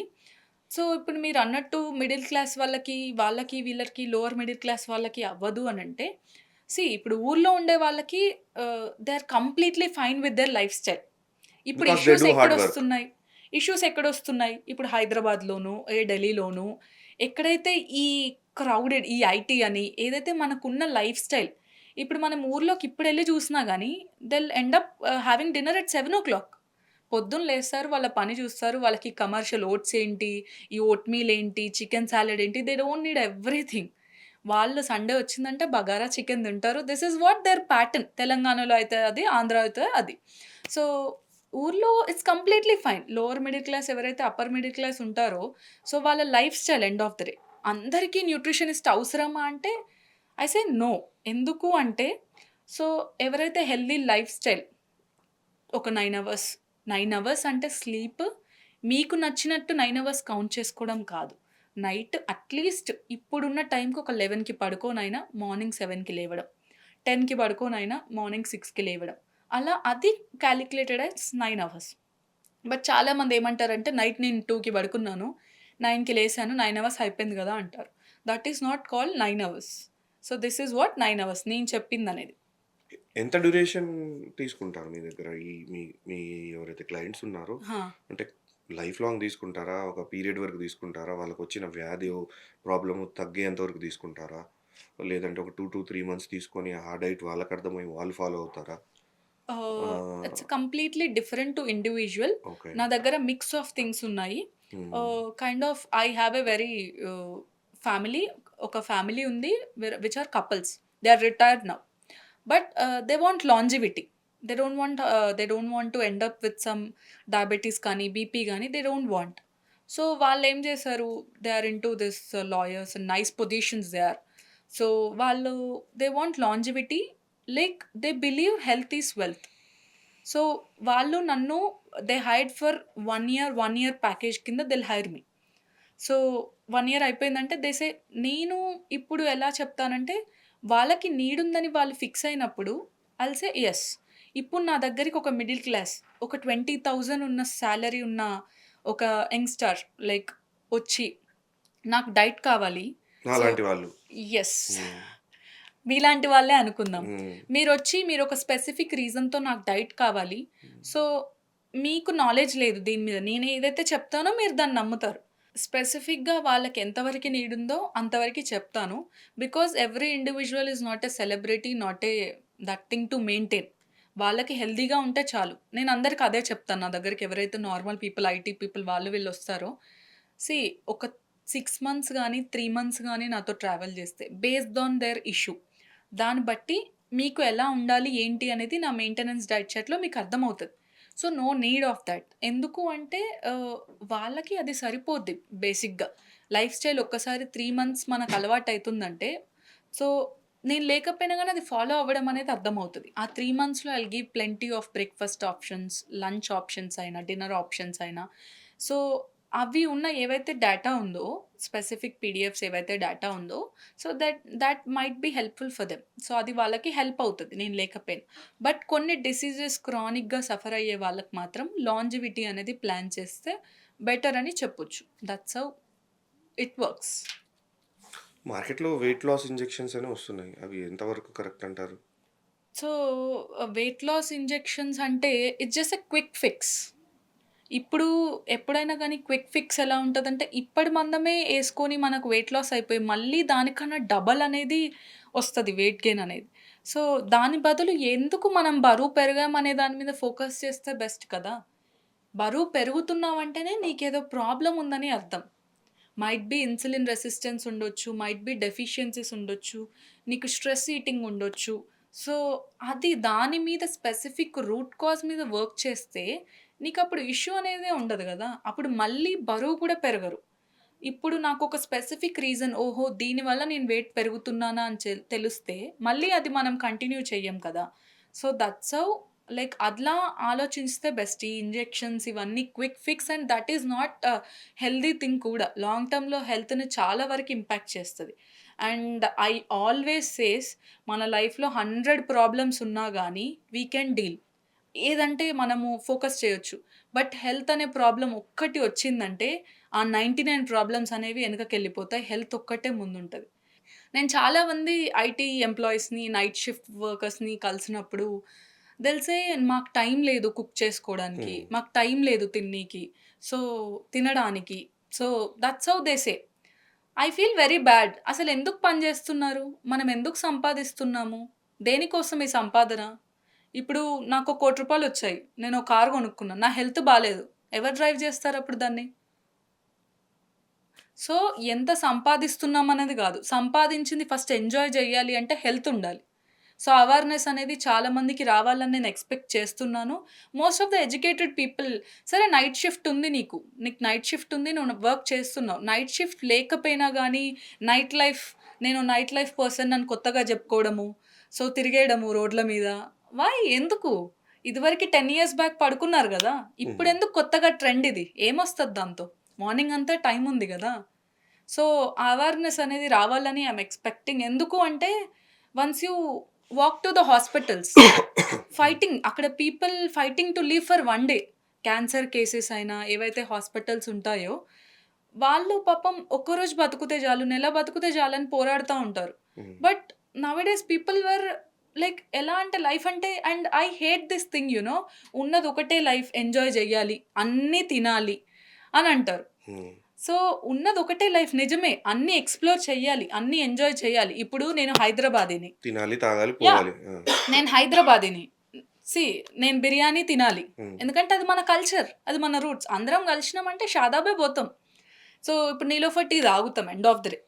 సో, ఇప్పుడు మీరన్నట్టు మిడిల్ క్లాస్ వీళ్ళకి లోవర్ మిడిల్ క్లాస్ వాళ్ళకి అవ్వదు అనంటే, ఇప్పుడు ఊర్లో ఉండే వాళ్ళకి they are completely fine with their lifestyle. ఇప్పుడు because they do hard work. Issues ఎక్కడొస్తున్నాయి? ఇప్పుడు హైదరాబాద్‌లోనో, ఢిల్లీలోనో ఎక్కడైతే ఈ ఈ ఐటీ అని ఏదైతే మనకున్న లైఫ్ స్టైల్ ఇప్పుడు మనం ఊర్లోకి ఇప్పుడెళ్లి చూసినా గాని end up having dinner at 7:00. పొద్దున్న లేస్తారు, వాళ్ళ పని చూస్తారు. వాళ్ళకి కమర్షియల్ ఓట్స్ ఏంటి, ఈ ఓట్ మీల్ ఏంటి, చికెన్ సాలడ్ ఏంటి, దే డోంట్ నీడ్ ఎవ్రీథింగ్. వాళ్ళు సండే వచ్చిందంటే బగారా చికెన్ తింటారు. This is what their pattern. తెలంగాణలో అయితే అది, ఆంధ్ర అయితే అది. సో, ఊర్లో it's completely fine. Lower middle class ఎవరైతే అప్పర్ మిడిల్ క్లాస్ ఉంటారో, సో, వాళ్ళ life style end of the day. అందరికీ న్యూట్రిషనిస్ట్ అవసరమా అంటే, ఐ సే నో. ఎందుకు అంటే, సో, ఎవరైతే హెల్తీ లైఫ్ స్టైల్ ఒక 9 అవర్స్, 9 అవర్స్ అంటే స్లీప్ మీకు నచ్చినట్టు 9 అవర్స్ కౌంట్ చేసుకోవడం కాదు. నైట్ అట్‌లీస్ట్ ఇప్పుడున్న టైంకి ఒక 11కి పడుకోనైనా మార్నింగ్ 7కి లేవడం. 10కి పడుకోనైనా మార్నింగ్ 6కి లేవడం. అలా అది కాలిక్యులేటెడ్ యాస్ 9 అవర్స్. బట్ చాలామంది ఏమంటారంటే నైట్ నేను 2కి పడుకున్నాను. 9కి లేసాను. 9 అవర్స్ అయిపోయింది గదా! అంటారు. That is not called 9 hours. So, this is what 9 hours నేను చెప్పిందనేది. ఎంత డ్యూరేషన్ తీసుకుంటారు మీ దగ్గర? ఈ మీ మీ ఎవరైతే క్లయింట్స్ ఉన్నారో ఆ! అంటే లైఫ్ లాంగ్ తీసుకుంటారా? ఒక పీరియడ్ వరకు తీసుకుంటారా? వాళ్ళకొచ్చిన వ్యాధి ప్రాబ్లమ్ తగ్గేంత వరకు తీసుకుంటారా? లేదంటే ఒక 2-3 మంత్స్ తీసుకొని ఆ డైట్ వాళ్ళకర్థమై వాళ్ళు ఫాలో అవుతారా? It's ah, completely different to individual. Okay. నా దగ్గర మిక్స్ ఆఫ్ థింగ్స్ ఉన్నాయి. Hmm. Kind of I have a very family ఒక ఫ్యామిలీ ఉంది. Which are couples. They are retired now. But they want longevity. They don't want to end up with some diabetes కానీ, BP గానీ they don't want. So, వాళ్ళేం చేశారు? They are into this lawyers and nice positions they are. So, వాళ్ళు they want longevity like they believe health is wealth. So, వాళ్ళు నన్ను hired for 1 year package కింద hire మీ. So, 1 year అయిపోయిందంటే నేను ఇప్పుడు ఎలా చెప్తానంటే, వాళ్ళకి నీడ్ ఉందని వాళ్ళు ఫిక్స్ అయినప్పుడు ఐల్ సే యెస్. ఇప్పుడు నా దగ్గరికి ఒక మిడిల్ క్లాస్, ఒక 20,000 ఉన్న సాలరీ ఉన్న ఒక యంగ్‌స్టర్ లైక్ వచ్చి, నాకు డైట్ కావాలి. సో, నాలాంటి వాళ్ళు. యెస్. హ్మ్. మీలాంటి వాళ్ళే అనుకుందాం. హ్మ్. మీరొక స్పెసిఫిక్ రీజన్‌తో నాకు డైట్ కావాలి. హ్మ్. సో, మీకు నాలెడ్జ్ లేదు దీని మీద. నేను ఏదైతే చెప్తానో మీరు దాన్ని నమ్ముతారు. స్పెసిఫిక్‌గా వాళ్ళకి ఎంతవరకి నీడ్ ఉందో అంతవరకి చెప్తాను. Because every individual is not a celebrity, not a that thing to maintain. వాళ్ళకి హెల్తీగా ఉంటే చాలు. నేను అందరికి అదే చెప్తాను. నా దగ్గరికి ఎవరైతే నార్మల్ పీపుల్, ఐటీ పీపుల్ వాళ్ళు వీళ్ళు వస్తారో, సీ ఒక 6 మంత్స్ గాని, 3 మంత్స్ గాని నాతో ట్రావెల్ చేస్తే బేస్డ్ ఆన్ దేర్ ఇష్యూ. దాన్ని బట్టి మీకు ఎలా ఉండాలి, ఏంటి అనేది నా మెయింటెనెన్స్ డైట్ చార్ట్‌లో మీకు అర్థమవుతది. So, no need of that. ఎందుకు అంటే వాళ్ళకి అది సరిపోద్ది బేసిక్‌గా. లైఫ్ స్టైల్ ఒక్కసారి 3 మంత్స్ మనకు అలవాటయితుందంటే, సో, నేను లేకపోయినా గాని అది ఫాలో అవ్వడం అనేది అర్థమవుతది. ఆ 3 మంత్స్‌లో I'll give plenty of breakfast options, lunch options అయినా, డిన్నర్ ఆప్షన్స్ అయినా. సో, అవి ఉన్న ఏవైతే డేటా ఉందో, స్పెసిఫిక్ పీడిఎఫ్స్ ఏవైతే డేటా ఉందో, so that might be helpful for them. So అది వాళ్ళకి హెల్ప్ అవుతది నేను లేకపోయినా. బట్ కొన్ని డిసీజెస్ క్రానిక్‌గా సఫర్ అయ్యే వాళ్ళకి మాత్రం లాంజివిటీ అనేది ప్లాన్ చేస్తే బెటర్ అని చెప్పొచ్చు. That's how it works. మార్కెట్‌లో వెయిట్ లాస్ ఇంజెక్షన్స్ అని వస్తున్నాయి. అవి ఎంతవరకు కరెక్ట్ అంటారు? సో వెయిట్ లాస్ ఇంజెక్షన్స్ అంటే it's just a quick fix. ఇప్పుడు ఎప్పుడైనా గానీ క్విక్ ఫిక్స్ ఎలా ఉంటదంటే, ఇప్పటి మందమే యేసుకొని మనకు వెయిట్ లాస్ అయిపోయి, మళ్ళీ దానికన్నా డబల్ అనేది ఒస్తది వెయిట్ గెయిన్ అనేది. సో, దాని బదులు ఎందుకు మనం బరువు పెరిగామనే దాని మీద ఫోకస్ చేస్తే బెస్ట్ కదా! బరువు పెరుగుతున్నావంటేనే నీకేదో ప్రాబ్లమ్ ఉందని అర్థం. మైట్ బి ఇన్సులిన్ రెసిస్టెన్స్ ఉండొచ్చు. మైట్ బి డెఫిషియన్సీస్ ఉండొచ్చు. నీకు స్ట్రెస్ ఈటింగ్ ఉండొచ్చు. సో, అది దాని మీద స్పెసిఫిక్ రూట్ కాజ్ మీద వర్క్ చేస్తే నీకప్పుడు ఇష్యూ అనేదే ఉండదు గదా! అప్పుడు మళ్ళీ బరువు కూడా పెరగరు. ఇప్పుడు నాకొక స్పెసిఫిక్ రీజన్ ఓహో! దీనివల్ల నేను వెయిట్ పెరుగుతున్నానా అని తెలిస్తే మళ్ళీ అది మనం కంటిన్యూ చెయ్యం కదా! సో, దట్స్ హౌ లైక్ అట్లా ఆలోచిస్తే బెస్ట్. ఈ ఇంజెక్షన్స్ ఇవన్నీ quick fix and that is not healthy thing కూడా. లాంగ్ టర్మ్‌లో హెల్త్‌ని చాలా వరకు ఇంపాక్ట్ చేస్తది. అండ్ ఐ ఆల్వేస్ సేస్ మన లైఫ్‌లో 100 ప్రాబ్లమ్స్ ఉన్నా గానీ వి కెన్ డీల్. ఏదంటే మనము ఫోకస్ చేయొచ్చు. బట్ హెల్త్ అనే ప్రాబ్లమ్ ఒక్కటి వచ్చిందంటే, ఆ 99 ప్రాబ్లమ్స్ అనేవి వెనకకెళ్ళిపోతాయి. హెల్త్ ఒక్కటే ముందుంటది. నేను చాలా మంది ఐటీ ఎంప్లాయీస్‌ని, నైట్ షిఫ్ట్ వర్కర్స్‌ని కలిసినప్పుడు థెల్ సే మాకు టైం లేదు కుక్ చేసుకోవడానికి. హ్మ్. మాకు టైం లేదు తిన్నీకి. సో, తినడానికి. So, that's how they say. I feel very bad. అసలెందుకు పని జేస్తున్నారు? మనం ఎందుకు సంపాదిస్తున్నాము? దేనికోసం ఈ సంపాదన? ఇప్పుడు నాకో రూ. 1,00,00,000 నేనో కారు కొనుక్కున్నాను. నా హెల్త్ బాలేదు. ఎవరు డ్రైవ్ జేస్తారప్పుడు దాన్ని? సో, ఎంత సంపాదిస్తున్నామనేది గాదు. సంపాదించింది ఫస్ట్ ఎంజాయ్ జేయాలి అంటే హెల్త్ ఉండాలి. సో, అవేర్‌నెస్ అనేది చాలా మందికి రావాలని నేను ఎక్స్‌పెక్ట్ చేస్తున్నాను. Most of the educated people సరే నైట్ షిఫ్ట్ ఉంది నీకు. నీకు నైట్ షిఫ్ట్ ఉంది. నువ్వు వర్క్ చేస్తున్నావు. నైట్ షిఫ్ట్ లేకపోయినా గానీ నైట్ లైఫ్ నేను నైట్ లైఫ్ పర్సన్ అని కొత్తగా జెప్పుకోవడము. సో, తిరిగేయడము రోడ్ల మీద. వై? ఎందుకు? ఇదివరకి 10 ఇయర్స్ బ్యాక్ పడుకున్నారు గదా! హుహు. ఇప్పుడెందుకు కొత్తగా ట్రెండ్ ఇది? ఏమొస్తది దాంతో? మార్నింగ్ అంతా టైం ఉంది గదా! సో, అవేర్‌నెస్ అనేది రావాలని ఐయామ్ ఎక్స్‌పెక్టింగ్. ఎందుకు అంటే once you walk to the hospitals హ్మ్. ఫైటింగ్ అక్కడ people fighting to live for one day. Cancer cases అయినా ఏవైతే హాస్పిటల్స్ ఉంటాయో, వాళ్ళు పాపం ఒక్కరోజు బతుకుతే చాలు, నెల బతుకుతే చాలని పోరాడుతా ఉంటారు. హ్మ్. But nowadays people were like ఎలా అంటే లైఫ్ అంటే and I hate this thing ఉన్నది ఒకటే లైఫ్ ఎంజాయ్ జేయాలి, అన్నీ తినాలి అని అంటారు. హ్మ్. సో, ఉన్నదొకటే లైఫ్ నిజమే. అన్నీ ఎక్స్‌ప్లోర్ చెయ్యాలి. అన్నీ ఎంజాయ్ చేయాలి. ఇప్పుడు నేను హైదరాబాదీని. తినాలి, తాగాలి, యాహ్! పోవాలి. ఆ! నేను హైదరాబాదీని. సీ నేను బిర్యానీ తినాలి. హ్మ్. ఎందుకంటే అది మన కల్చర్. అది మన రూట్స్. అందరం కలిసినామంటే షాదాబే పోతాం. సో, ఇప్పుడు నీలోఫర్ టీ తాగుతాం end of the day.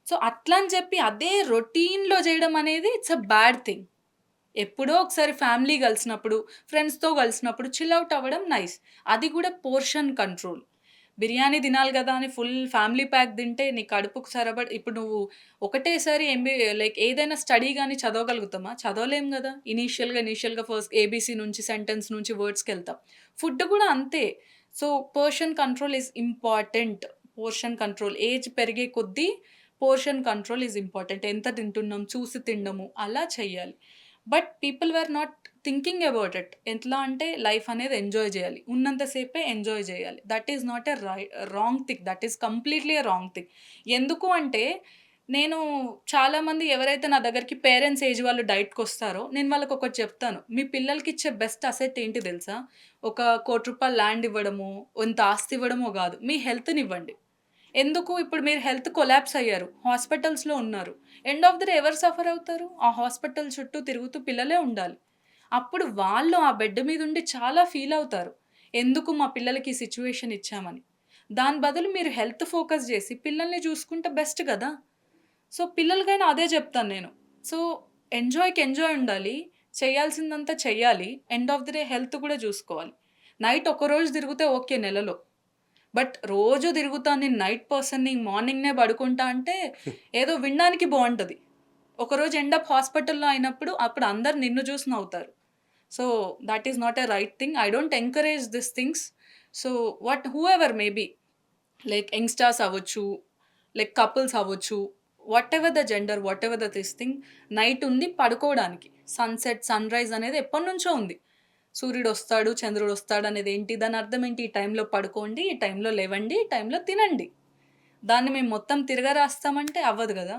So, అట్లా అని చెప్పి అదే రొటీన్‌లో చేయడం అనేది ఇట్స్ ఎ బ్యాడ్ థింగ్. ఎప్పుడో ఒకసారి ఫ్యామిలీ కలిసినప్పుడు, ఫ్రెండ్స్‌తో కలిసినప్పుడు చిల్ ఔట్ అవ్వడం నైస్. అది కూడా పోర్షన్ కంట్రోల్. బిర్యానీ తినాలి గదా! అని ఫుల్ ఫ్యామిలీ ప్యాక్ తింటే నీ కడుపుకు సరబడి ఇప్పుడు నువ్వు ఒకటేసారి లైక్ ఏదైనా స్టడీ గాని చదవగలుగుతామా? చదవలేం గదా! ఇనీషియల్‌గా ఫస్ట్ ఏబీసీ నుంచి సెంటెన్స్ నుంచి వర్డ్స్‌కెళ్తాం. ఫుడ్ కూడా అంతే. So, portion control is important. Portion control age పెరిగే కొద్దీ పోర్షన్ కంట్రోల్ ఈస్ ఇంపార్టెంట్. ఎంత తింటున్నాం చూసి తినడము అలా చెయ్యాలి. But people were not thinking about it. ఎట్లా అంటే లైఫ్ అనేది ఎంజాయ్ జేయాలి. ఉన్నంత సేపే ఎంజాయ్ జేయాలి. That is not a wrong thing. That is completely a wrong thing. ఎందుకు అంటే నేను చాలామంది ఎవరైతే నా దగ్గరికి పేరెంట్స్ ఏజ్ వాళ్ళు డైట్‌కొస్తారో నేను వాళ్ళకొకటి చెప్తాను. మీ పిల్లలకిచ్చే బెస్ట్ అసెట్ ఏంటి తెలుసా? ఒక రూ. 1,00,00,000 ల్యాండ్ ఇవ్వడమో, ఇంత ఆస్తి ఇవ్వడమో గాదు. మీ హెల్త్‌నివ్వండి. ఎందుకు ఇప్పుడు మీరు హెల్త్ కొలాప్స్ అయ్యారు. హాస్పిటల్స్‌లో ఉన్నారు. ఎండ్ ఆఫ్ ది డే ఎవరు సఫర్ అవుతారు? ఆ హాస్పిటల్ చుట్టూ తిరుగుతూ పిల్లలే ఉండాలి. అప్పుడు వాళ్ళు ఆ బెడ్ మీదుండి చాలా ఫీల్ అవుతారు. ఎందుకు మా పిల్లలకి ఈ సిట్యుయేషన్ ఇచ్చామని. దాని బదులు మీరు హెల్త్ ఫోకస్ జేసి పిల్లల్ని చూసుకుంటే బెస్ట్ గదా! సో, పిల్లలకైనా అదే జెప్తాను నేను. సో, ఎంజాయ్‌కి ఎంజాయ్ ఉండాలి. చేయాల్సిందంతా చెయ్యాలి. End of the day health కూడా జూసుకోవాలి. నైట్ ఒక్కరోజు తిరిగితే ఓకే నెలలో. బట్ రోజు తిరుగుతా నేను నైట్ పర్సన్‌ని మార్నింగ్‌నే పడుకుంటా అంటే ఏదో వినడానికి బావుంటది. ఒకరోజు ఎండ్ అప్ హాస్పిటల్‌లో అయినప్పుడు అప్పుడు అందరూ నిన్ను చూసి నవ్వుతారు. So, that is not a right thing. I don't encourage these things. So, whoever may be like youngsters అవ్వచ్చు, లైక్ కపుల్స్ అవ్వచ్చు, whatever the gender, whatever the this thing night ఉంది పడుకోవడానికి. సన్‌సెట్, సన్‌రైజ్ అనేది ఎప్పటినుంచో ఉంది. సూర్యుడొస్తాడు, చంద్రుడొస్తాడు అనేది ఏంటి? దాని అర్థం ఏంటి? ఈ టైంలో పడుకోండి, ఈ టైంలో లేవండి, ఈ టైంలో తినండి. దాన్ని మేము మొత్తం తిరగరాస్తామంటే అవ్వదు గదా!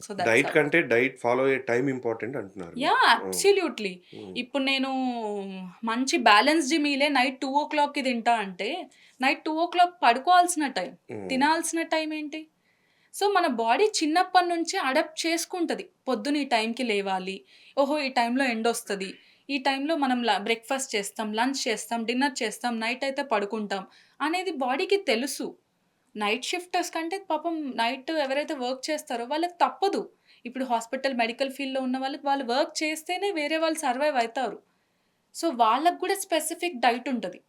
So, that's diet how. కంటే డైట్ ఫాలో అయ్యే టైం ఇంపార్టెంట్ అంటున్నారు మీరు. యాహ్! హ్మ్. అబ్సల్యూట్‌లీ. హ్మ్. ఇప్పుడు నేను మంచి బ్యాలెన్స్‌డ్ మీలే నైట్ 2:00కి తింటా అంటే, నైట్ 2:00 పడుకోవాల్సిన టైం. హ్మ్. తినాల్సిన టైం ఏంటి? సో, మన బాడీ చిన్నప్పటి నుంచే అడాప్ట్ చేసుకుంటది. పొద్దున ఈ టైంకి లేవాలి. ఓహో! ఈ టైంలో ఎండొస్తది. ఈ టైంలో మనం బ్రేక్‌ఫాస్ట్ చేస్తాం, లంచ్ చేస్తాం, డిన్నర్ చేస్తాం, నైట్ అయితే పడుకుంటాం అనేది బాడీకి తెలుసు. నైట్ షిఫ్టర్స్ కంటే పాపం నైట్ ఎవరైతే వర్క్ చేస్తారో వాళ్ళకి తప్పదు. ఇప్పుడు హాస్పిటల్, మెడికల్ ఫీల్డ్‌లో ఉన్న వాళ్ళకి వాళ్ళు వర్క్ చేస్తేనే వేరే వాళ్ళు సర్వైవ్ అయితారు. సో, వాళ్ళకి గూడా స్పెసిఫిక్ డైట్ ఉంటది.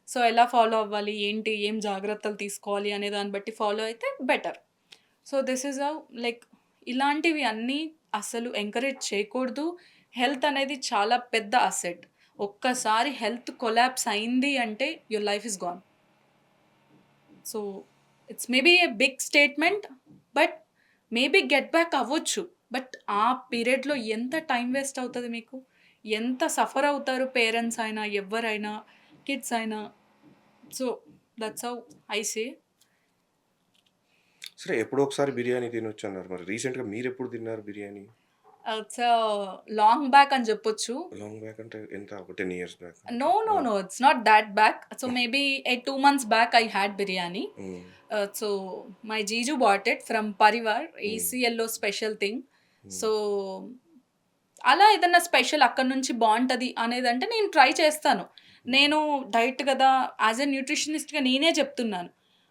సో, ఎలా ఫాలో అవ్వాలి? ఏంటి? ఏం జాగ్రత్తలు తీసుకోవాలి? అనే దాన్ని బట్టి ఫాలో అయితే better. So, this is how like ఇలాంటివి అన్నీ అసలు ఎంకరేజ్ చేయకూడదు. హెల్త్ అనేది చాలా పెద్ద అసెట్. ఒక్కసారి హెల్త్ కొలాప్స్ అయింది అంటే your life is gone. So, it's maybe a big statement. But maybe get back అవ్వచ్చు. బట్ ఆ పీరియడ్‌లో ఎంత టైమ్ వేస్ట్ అవుతది మీకు? ఎంత సఫర్ అవుతారు పేరెంట్స్ అయినా, ఎవ్వరైనా, కిడ్స్ అయినా. So, that's how I say. సరే ఎప్పుడో ఒకసారి బిర్యానీ తినొచ్చన్నారు. మరి రీసెంట్‌గా మీరెప్పుడు తిన్నారు బిర్యానీ? ఇట్స్ లాంగ్ బ్యాక్ అని జెప్పొచ్చు. లాంగ్ బ్యాక్ అంటే ఎంత? ఒక 10 ఇయర్స్ బ్యాకా No, అట్లా? no, ఆ! no. It's not that back. So maybe 2 months back I had biryani. హ్మ్. So my Jiju bought it from Parivar, హ్మ్. ECLO special thing. హ్మ్. సో, అలా ఏదన్నా స్పెషల్ అక్కడి నుంచి బావుంటది అనేదంటే నేను ట్రై చేస్తాను. హ్మ్. నేను డైట్ గదా! యాస్ ఎ న్యూట్రిషనిస్ట్‌గా నేనే చెప్తున్నాను.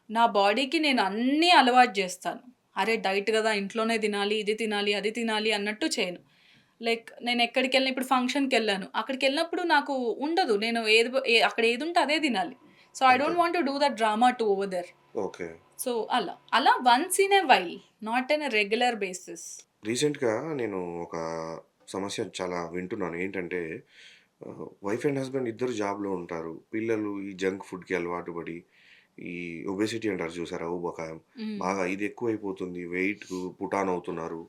నా బాడీకి నేను అన్నీ అలవాటు జేస్తాను. అరే! డైట్ గదా! ఇంట్లోనే తినాలి, ఇది తినాలి, అది తినాలి అన్నట్టు చేయను. లైక్ నేనెక్కడికెళ్ళినా ఇప్పుడు ఫంక్షన్‌కెళ్ళాను. అక్కడికెళ్ళినప్పుడు నాకు ఉండదు. నేను ఏది అక్కడ ఏదుంటే అదే తినాలి. సో, ఐ అంతే. Don't want to do that drama to over there. Okay. So, అలా. అలా once in a while. Not in a regular basis. రీసెంట్‌గా నేను ఒక సమస్య చాలా వింటున్నాను. ఏంటంటే వైఫ్ అండ్ హస్బెండ్ ఇద్దరు జాబ్‌లో ఉంటారు. పిల్లలు ఈ జంక్ ఫుడ్‌కి అలవాటు పడి, ఈ ఒబెసిటీ అంటారు చూసారా? ఊబకాయం. హ్మ్. బాగా ఇది ఎక్కువైపోతుంది. వెయిట్‌కు పుట్ ఆన్ అవుతున్నారు.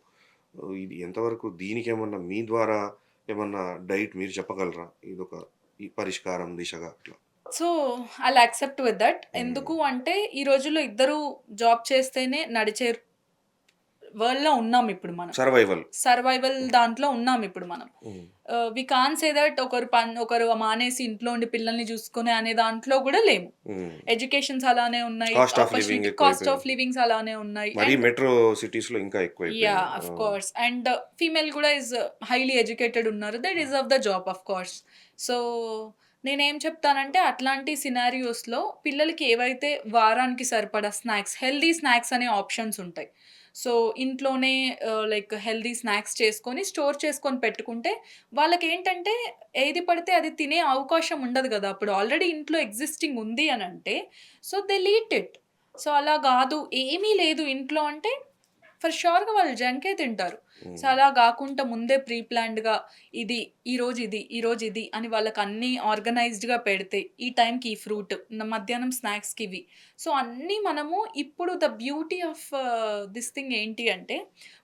ఇది ఎంతవరకు దీనికేమన్నా మీ ద్వారా ఏమన్నా డైట్ మీరు చెప్పగలరా? ఇదొక ఈ పరిష్కారం దిశగా అట్లా. So, I'll accept with that. హ్మ్. ఎందుకు అంటే, ఈ రోజుల్లో ఇద్దరు జాబ్ చేస్తేనే నడిచే వరల్డ్‌లో ఉన్నామిప్పుడు మనం. సర్వైవల్. సర్వైవల్ హ్మ్. దాంట్లో ఉన్నామిప్పుడు మనం. హ్మ్. వి కాంట్ సే దట్ ఒకరు మానేసి ఇంట్లో ఉండి పిల్లల్ని చూసుకునే అనే దాంట్లో గూడా లేము. హ్మ్. ఎడ్యుకేషన్స్ అలానే ఉన్నాయి. Cost of living opportunity cost ఎక్కువైపోయింది. ఆఫ్ లివింగ్స్ అలానే ఉన్నాయి. మరీ అండ్ మెట్రో సిటీస్‌లో ఇంకా ఎక్కువైపోయింది. యాహ్! ఆ! Of course. అండ్ ఫీమేల్ గూడా హైలీ ఎడ్యుకేటెడ్ ఉన్నారు. They deserve the job of course. So, నేనేం చెప్తానంటే అట్లాంటి సినారియోస్‌లో పిల్లలకి ఏవైతే వారానికి సరిపడా స్నాక్స్, హెల్తీ స్నాక్స్ అనే ఆప్షన్స్ ఉంటాయి. సో, ఇంట్లోనే లైక్ హెల్తీ స్నాక్స్ చేసుకొని స్టోర్ చేసుకొని పెట్టుకుంటే వాళ్ళకేంటంటే ఏది పడితే అది తినే అవకాశం ఉండదు గదా! అప్పుడు ఆల్రెడీ ఇంట్లో ఎగ్జిస్టింగ్ ఉంది అనంటే సో, దే ల్ ఈట్ ఇట్. సో, అలా గాదు ఏమీ లేదు ఇంట్లో అంటే ఫర్ ష్యూర్‌గా వాళ్ళు జంకే తింటారు. సో, హ్మ్. అలా గాకుండా ముందే ప్రీ ప్లాన్డ్‌గా ఇది, ఈరోజు ఇది, ఈరోజు ఇది అని వాళ్ళకన్నీ ఆర్గనైజ్డ్‌గా పెడితే, ఈ టైంకి ఈ ఫ్రూట్, మధ్యాహ్నం స్నాక్స్‌కి ఇవి. సో, అన్నీ మనము ఇప్పుడు the beauty of this thing ఏంటి అంటే,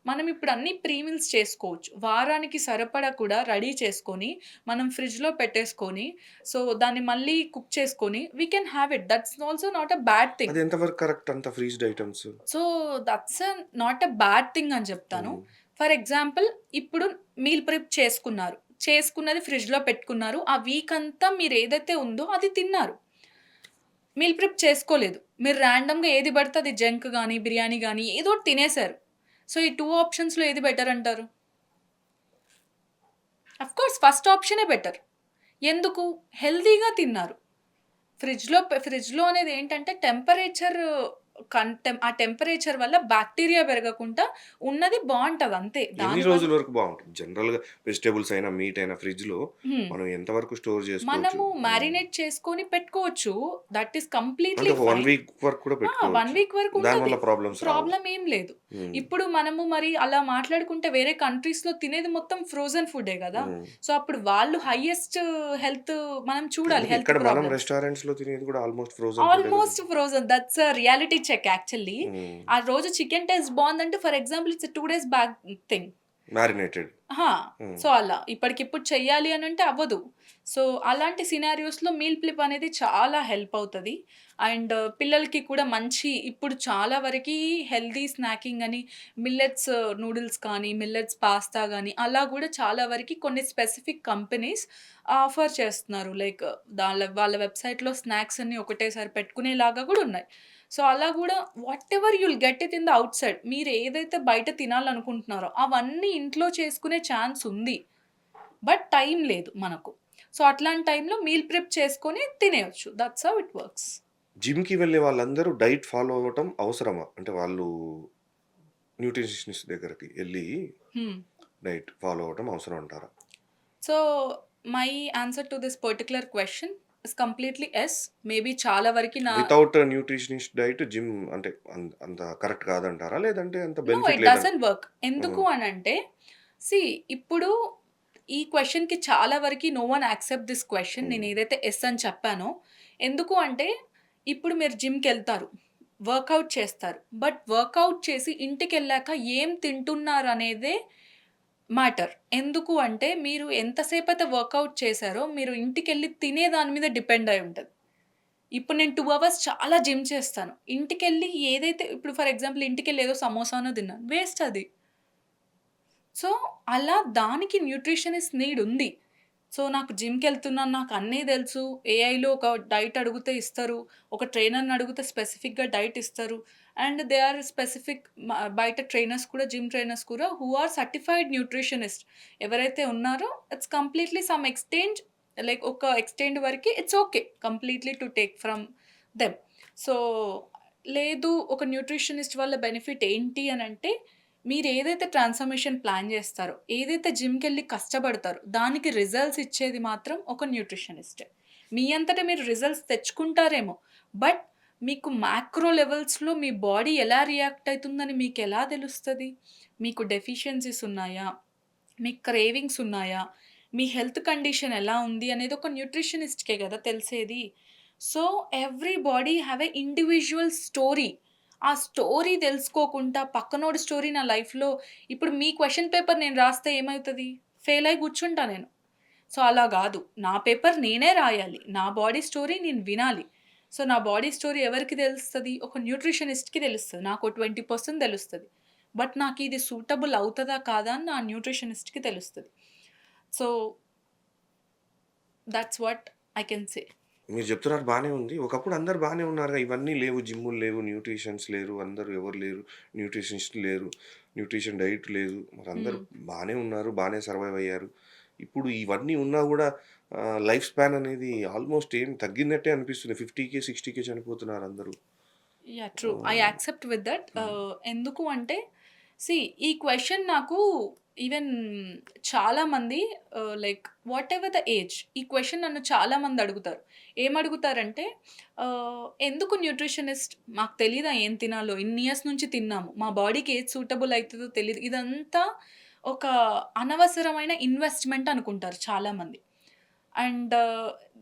మనం ఇప్పుడు అన్నీ ప్రీ మీల్స్ చేసుకోవచ్చు. వారానికి సరిపడా కూడా రెడీ చేసుకొని, మనం ఫ్రిడ్జ్‌లో పెట్టేసుకొని, సో, దాన్ని మళ్ళీ కుక్ చేసుకొని, we can have it. That's also not a bad thing. అది ఎంతవరకు కరెక్ట్ అంత freezed items? So, that's not a bad thing అని చెప్తాను. హ్మ్. ఫర్ ఎగ్జాంపుల్ ఇప్పుడు మీల్ ప్రిప్ చేసుకున్నారు. చేసుకున్నది ఫ్రిడ్జ్‌లో పెట్టుకున్నారు. ఆ వీక్ అంతా మీరేదైతే ఉందో అది తిన్నారు. మీల్ ప్రిప్ చేసుకోలేదు. మీరు ర్యాండమ్‌గా ఏది పడితే అది జంక్ గాని, బిర్యానీ గాని ఏదోటి తినేసారు. సో, ఈ 2 ఆప్షన్స్‌లో ఏది బెటర్ అంటారు? అఫ్‌కోర్స్ ఫస్ట్ ఆప్షనే బెటర్. ఎందుకు? హెల్తీగా తిన్నారు. ఫ్రిడ్జ్‌లో అనేది ఏంటంటే టెంపరేచర్ ఆ టెంపరేచర్ వల్ల బాక్టీరియా పెరగకుండా ఉన్నది బావుంటది అంతే. ఎన్ని దానివల్ల రోజుల వరకు బావుంటుంది? జనరల్‌గా వెజిటబుల్స్ అయినా, మీట్ అయినా ఫ్రిడ్జ్‌లో హ్మ్. మనం ఎంతవరకు స్టోర్ చేసుకోవచ్చు? మనము హ్మ్. మ్యారినేట్ చేసుకొని పెట్టుకోవచ్చు. దట్ ఈస్ అంటే కంప్లీట్‌లీ ఒక 1 ఫైన్. వీక్ వరకు కూడా 1 పెట్టుకోవచ్చు. వీక్ వరకు ఉంటది. దానివల్ల ప్రాబ్లమ్స్ రావు. ప్రాబ్లమ్ ఏం లేదు. హ్మ్. ఇప్పుడు మనము మరి అలా మాట్లాడుకుంటే వేరే కంట్రీస్‌లో తినేది మొత్తం ఫ్రోజన్ ఫుడ్డే గదా! హ్మ్. సో, అప్పుడు వాళ్ళు హైయెస్ట్ హెల్త్ మనం చూడాలి ఎందుకు హెల్త్ ఇక్కడ మనం ప్రాబ్లమ్స్. రెస్టారెంట్స్‌లో తినేది కూడా ఆల్‌మోస్ట్ ఫ్రోజన్ ఫుడ్డే కదా! Almost frozen. That's a reality check actually. Hmm. ఆ రోజు చికెన్ టేస్ట్ బావుందంటే for example it's 2 days back thing. Marinated. Aha! Hmm. So, అలా. ఇప్పటికిప్పుడు చెయ్యాలి అనంటే అవ్వదు. సో, అలాంటి సినారియోస్‌లో మీల్ ప్రిప్ అనేది చాలా హెల్ప్ అవుతది. అండ్ పిల్లలకి కూడా మంచి ఇప్పుడు చాలా వరకి హెల్తీ స్నాకింగ్ అని మిల్లెట్స్ నూడిల్స్ కానీ, మిల్లెట్స్ పాస్తా గానీ, అలా గూడా చాలా వరకి కొన్ని స్పెసిఫిక్ కంపెనీస్ ఆఫర్ చేస్తున్నారు. లైక్ వాళ్ళ వెబ్‌సైట్‌లో స్నాక్స్ అన్నీ ఒకటేసారి పెట్టుకునేలాగా గూడా ఉన్నాయి. సో, అలా గూడా whatever you'll get it in the outside. మీరేదైతే బయట తినాలనుకుంటున్నారో, అవన్నీ ఇంట్లో చేసుకునే ఛాన్స్ ఉంది. బట్ టైం లేదు మనకు. సో, అట్లాంటి టైంలో మీల్ ప్రిప్ చేసుకొని తినేయొచ్చు. That's how it works. జిమ్‌కి వెళ్ళే వాళ్ళందరూ డైట్ ఫాలో అవ్వటం అవసరమా? అంటే వాళ్ళు న్యూట్రిషనిస్ట్ దగ్గరికి ఎళ్లి హ్మ్. డైట్ ఫాలో అవ్వటం అవసరం అంటారా? So, my answer to this particular question is completely yes. Maybe చాలా వరకి వితౌట్ న్యూట్రిషనిస్ట్ డైట్ జిమ్ అంటే అంత కరెక్ట్ కాదంటారా? లేదంటే అంత నో, బెనిఫిట్ ఇట్ లేదంట డజంట్ వర్క్. ఎందుకు హ్మ్. అనంటే, సీ ఇప్పుడు ఈ క్వెషన్‌కి చాలా వరకి no one accept this question. Hmm. నేనేదైతే యెస్ అని చెప్పానో. ఎందుకు అంటే, ఇప్పుడు మీరు జిమ్‌కెళ్తారు. వర్కౌట్ చేస్తారు. బట్ వర్కౌట్ చేసి ఇంటికెళ్ళాక ఏం తింటున్నారనేదే మ్యాటర్. ఎందుకు అంటే, మీరు ఎంతసేపయితే వర్కౌట్ చేశారో, మీరు ఇంటికెళ్ళి తినే దాని మీద డిపెండ్ అయి ఉంటది. ఇప్పుడు నేను 2 అవర్స్ చాలా జిమ్ చేస్తాను. ఇంటికెళ్ళి ఏదైతే ఇప్పుడు ఫర్ ఎగ్జాంపుల్ ఇంటికెళ్ళి ఏదో సమోసానో తిన్నాను. వేస్ట్ అది. సో, అలా దానికి న్యూట్రిషనిస్ట్ నీడ్ ఉంది. సో, నాకు జిమ్‌కెళ్తున్నాను. నాకు అన్నీ తెలుసు. ఏఐలో ఒక డైట్ అడిగితే ఇస్తారు. ఒక ట్రైనర్‌ని అడిగితే స్పెసిఫిక్‌గా డైట్ ఇస్తారు. అండ్ దే ఆర్ స్పెసిఫిక్ బయట ట్రైనర్స్ కూడా జిమ్ ట్రైనర్స్ కూడా హూ ఆర్ సర్టిఫైడ్ న్యూట్రిషనిస్ట్ ఎవరైతే ఉన్నారో ఇట్స్ కంప్లీట్‌లీ సమ్ ఎక్స్‌టెంజ్ లైక్ ఒక ఎక్స్‌టెండ్ వరకి it's okay. Completely to take from them. So, లేదు ఒక న్యూట్రిషనిస్ట్ వల్ల బెనిఫిట్ ఏంటి అనంటే మీరేదైతే ట్రాన్స్‌ఫర్మేషన్ ప్లాన్ జేస్తారో, ఏదైతే జిమ్‌కెళ్ళి కష్టపడతారో, దానికి రిజల్ట్స్ ఇచ్చేది మాత్రం ఒక న్యూట్రిషనిస్టే. మీ అంతట మీరు రిజల్ట్స్ తెచ్చుకుంటారేమో, బట్ మీకు మ్యాక్రో లెవెల్స్‌లో మీ బాడీ ఎలా రియాక్ట్ అయితుందని మీకెలా తెలుస్తది? మీకు డెఫిషియన్సీస్ ఉన్నాయా? మీకు క్రేవింగ్స్ ఉన్నాయా? మీ హెల్త్ కండిషన్ ఎలా ఉంది అనేది ఒక న్యూట్రిషనిస్ట్‌కే గదా తెలిసేది. So, every body have a individual story. ఆ స్టోరీ తెలుసుకోకుండా పక్కనోడి స్టోరీ నా లైఫ్‌లో ఇప్పుడు మీ క్వెషన్ పేపర్ నేను రాస్తే ఏమైతది? ఫెయిల్ అయి కూర్చుంటా నేను. సో, అలా గాదు. నా పేపర్ నేనే రాయాలి. నా బాడీ స్టోరీ నేను వినాలి. సో, నా బాడీ స్టోరీ ఎవరికి తెలుస్తది? ఒక న్యూట్రిషనిస్ట్‌కి తెలుస్తది. నాకో 20% తెలుస్తది. బట్ నాకిది సూటబుల్ అవుతదా? కాదా? అని నా న్యూట్రిషనిస్ట్‌కి తెలుస్తది. So, thoughts what I can say. మీరు చెప్తున్నారు బానే ఉంది. ఒకప్పుడు అందరూ బానే ఉన్నారుగా. ఇవన్నీ లేవు. జిమ్ములు లేవు, న్యూట్రిషన్స్ లేరు. అందరూ ఎవరు లేరు. న్యూట్రిషనిస్టులు లేరు. న్యూట్రిషన్ డైట్ లేదు. మరందరూ హ్మ్. బానే ఉన్నారు. బానే సర్వైవ్ అయ్యారు. ఇప్పుడు ఇవన్నీ ఉన్నా గూడా లైఫ్ స్పాన్ అనేది ఆల్‌మోస్ట్ ఏం తగ్గినట్టే అనిపిస్తుంది. 50కే, 60కే చనిపోతున్నారు అందరూ. యాహ్! ట్రూ. ఐ హ్మ్. Accept with that. హ్మ్. ఎందుకు అంటే ఈ క్వెషన్ నాకు ఈవెన్ చాలామంది లైక్ వాటెవర్ ద ఏజ్ ఈ క్వెషన్ నన్ను చాలామంది అడుగుతారు. ఏమడుగుతారంటే ఎందుకు న్యూట్రిషనిస్ట్ మాకు తెలీదా ఏం తినాలో? ఇన్ని ఇయర్స్ నుంచి తిన్నాము. మా బాడీకి ఏది సూటబుల్ అయితదో తెలీదు. ఇదంతా ఒక అనవసరమైన ఇన్వెస్ట్‌మెంట్ అనుకుంటారు చాలామంది. And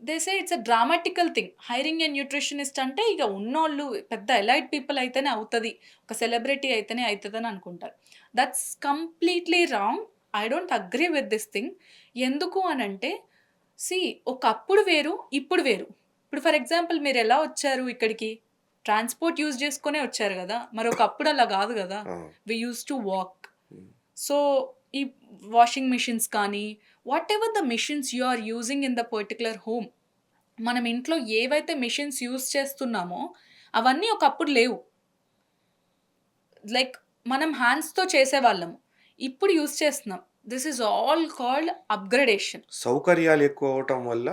they say it's a dramatical thing. Hiring a nutritionist అంటే ఇగ ఉన్నోళ్ళు పెద్ద ఎలైట్ పీపుల్ అయితేనే అవుతది. ఒక సెలబ్రిటీ అయితేనే అయితదని అనుకుంటారు. That's completely wrong. I don't agree with this thing. ఎందుకు అనంటే సీ ఒకప్పుడు వేరు, ఇప్పుడు వేరు. ఇప్పుడు ఫర్ ఎగ్జాంపుల్ మీరెలా వచ్చారు ఇక్కడికి? ట్రాన్స్‌పోర్ట్ యూజ్ చేసుకొనే వచ్చారు గదా! మరి ఒకప్పుడు అలా గాదు గదా! ఆ! We used to walk. Hmm. So, ఈ వాషింగ్ మిషన్స్ కానీ, whatever the machines you are using in the particular home. మనం ఇంట్లో ఏవైతే మిషన్స్ యూజ్ చేస్తున్నామో, అవన్నీ ఒకప్పుడు లేవు. లైక్ మనం హ్యాండ్స్‌తో చేసేవాళ్ళము. ఇప్పుడు యూజ్ చేస్తున్నాం. This is all called upgradation. సౌకర్యాలు ఎక్కువ అవ్వటం వల్ల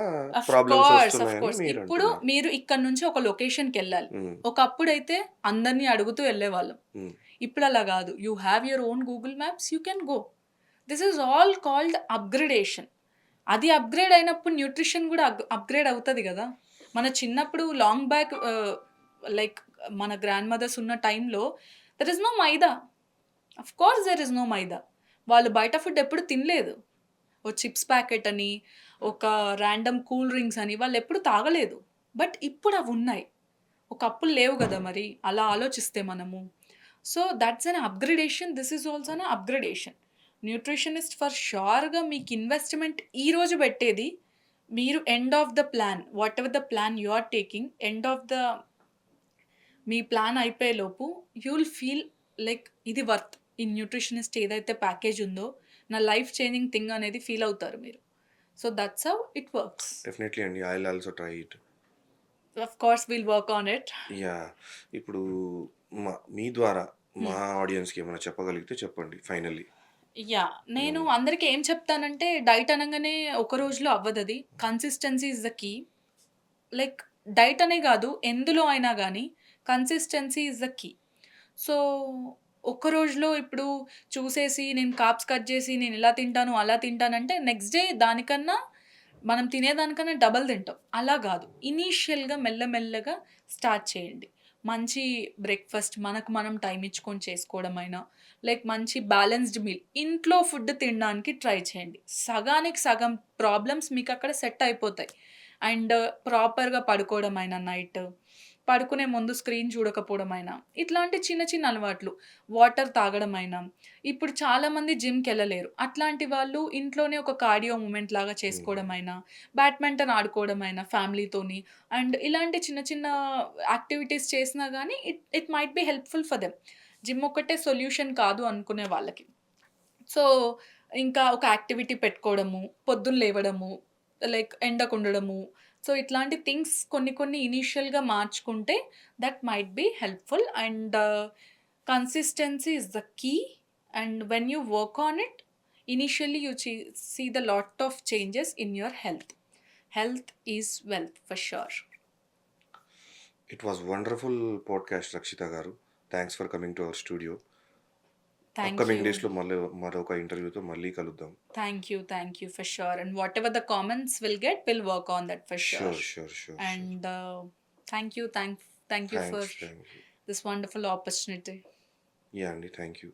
ప్రాబ్లమ్స్ ఆఫ్ వస్తున్నాయని కోర్స్. ఇప్పుడు మీరంటున్నారు. మీరు ఇక్కడి నుంచి ఒక లొకేషన్‌కెళ్ళాలి. హ్మ్. ఒకప్పుడైతే అందరిని అడుగుతూ ఎళ్ళేవాళ్ళం. హ్మ్. ఇప్పుడలా గాదు. You have your own Google maps. You can go. This is all called upgradation. అది అప్‌గ్రేడ్ అయినప్పుడు న్యూట్రిషన్ గూడా అప్‌గ్రేడ్ అవుతది గదా! మన చిన్నప్పుడు లాంగ్ బ్యాక్ లైక్ మన గ్రాండ్ మదర్స్ ఉన్న టైంలో there is no maida. Of course there is no maida. వాళ్ళు బయట ఫుడ్ ఎప్పుడు తినలేదు. ఓ చిప్స్ ప్యాకెట్ అని, ఒక రాండమ్ కూల్ డ్రింక్స్ అని వాళ్ళెప్పుడు తాగలేదు. బట్ ఇప్పుడవున్నాయి. ఒకప్పుడు లేవు గదా మరి. అలా ఆలోచిస్తే మనము. So, that's an upgradation. This is also an upgradation. Nutritionist for ష్యూర్‌గా మీకు ఇన్వెస్ట్‌మెంట్ ఈరోజు పెట్టేది, మీరు end of the plan, whatever the plan you are taking, end of the మీ ప్లాన్ అయిపోయేలోపు యూ విల్ ఫీల్ లైక్ ఇది వర్త్. ఈ nutritionist ఏదైతే ప్యాకేజ్ ఉందో, నా లైఫ్ చేంజింగ్ థింగ్ అనేది ఫీల్ అవుతారు మీరు. So, that's how it works. Definitely అండి. I will also try it. Of course will work on it. Yeah! ఇప్పుడు మీ ద్వారా మా హ్మ్. ఆడియన్స్‌కి ఏమైనా చెప్పగలిగితే చెప్పండి ఫైనల్లీ. యాహ్! నేను హ్మ్. అందరికి ఏం చెప్తానంటే డైట్ అనంగానే ఒక రోజులో అవ్వదది. Consistency is the key. Like diet అనే గాదు, ఎందులో అయినా గానీ consistency is the key. So, ఒక్క రోజులో ఇప్పుడు చూసేసి నేను కార్బ్స్ కట్ జేసి నేను ఇలా తింటాను, అలా తింటానంటే నెక్స్ట్ డే దానికన్నా మనం తినేదానికన్నా డబల్ తింటాం. అలా గాదు. ఇనీషియల్‌గా మెల్లమెల్లగా స్టార్ట్ చేయండి. మంచి బ్రేక్‌ఫాస్ట్ మనకు మనం టైమ్ ఇచ్చుకొని చేసుకోవడమైనా, లైక్ మంచి బ్యాలెన్స్‌డ్ మీల్. ఇంట్లో ఫుడ్ తినడానికి ట్రై చేయండి. సగానికి సగం ప్రాబ్లమ్స్ మీకక్కడ సెట్ అయిపోతాయి. అండ్ ప్రాపర్‌గా పడుకోవడమైనా నైట్, పడుకునే ముందు స్క్రీన్ చూడకపోవడమైనా, ఇట్లాంటి చిన్న చిన్న అలవాట్లు. వాటర్ తాగడమైనా, ఇప్పుడు చాలామంది జిమ్‌కెళ్ళలేరు. అట్లాంటి వాళ్ళు ఇంట్లోనే ఒక కార్డియో మూవ్‌మెంట్ లాగా హుహు. చేసుకోవడమైనా, బ్యాడ్మింటన్ ఆడుకోవడమైనా ఫ్యామిలీతోని అండ్ ఇలాంటి చిన్న చిన్న యాక్టివిటీస్ చేసినా గానీ it might be helpful for them. Gym ఒక్కటే సొల్యూషన్ కాదు అనుకునే వాళ్ళకి. సో, ఇంకా ఒక యాక్టివిటీ పెట్టుకోవడము, పొద్దున్న లేవడము, లైక్ ఎండకుండడము. సో, ఇట్లాంటి థింగ్స్ కొన్ని కొన్ని ఇనీషియల్‌గా మార్చుకుంటే that might be helpful and consistency is the key and when you work on it, initially you see the lot of changes in your health. Health is wealth for sure. It was wonderful podcast Rakshita garu. Thanks for coming to our studio. Thank upcoming you. డేస్‌లో మరొక ఇంటర్వ్యూతో మళ్ళీ కలుద్దాం. Thank you for sure. And whatever the comments we'll get, we'll work on that for sure. Sure. Sure. Sure. Sure. And thank you, thank you for thanks. Thank you. this wonderful opportunity. Yeah! అండి. Thank you.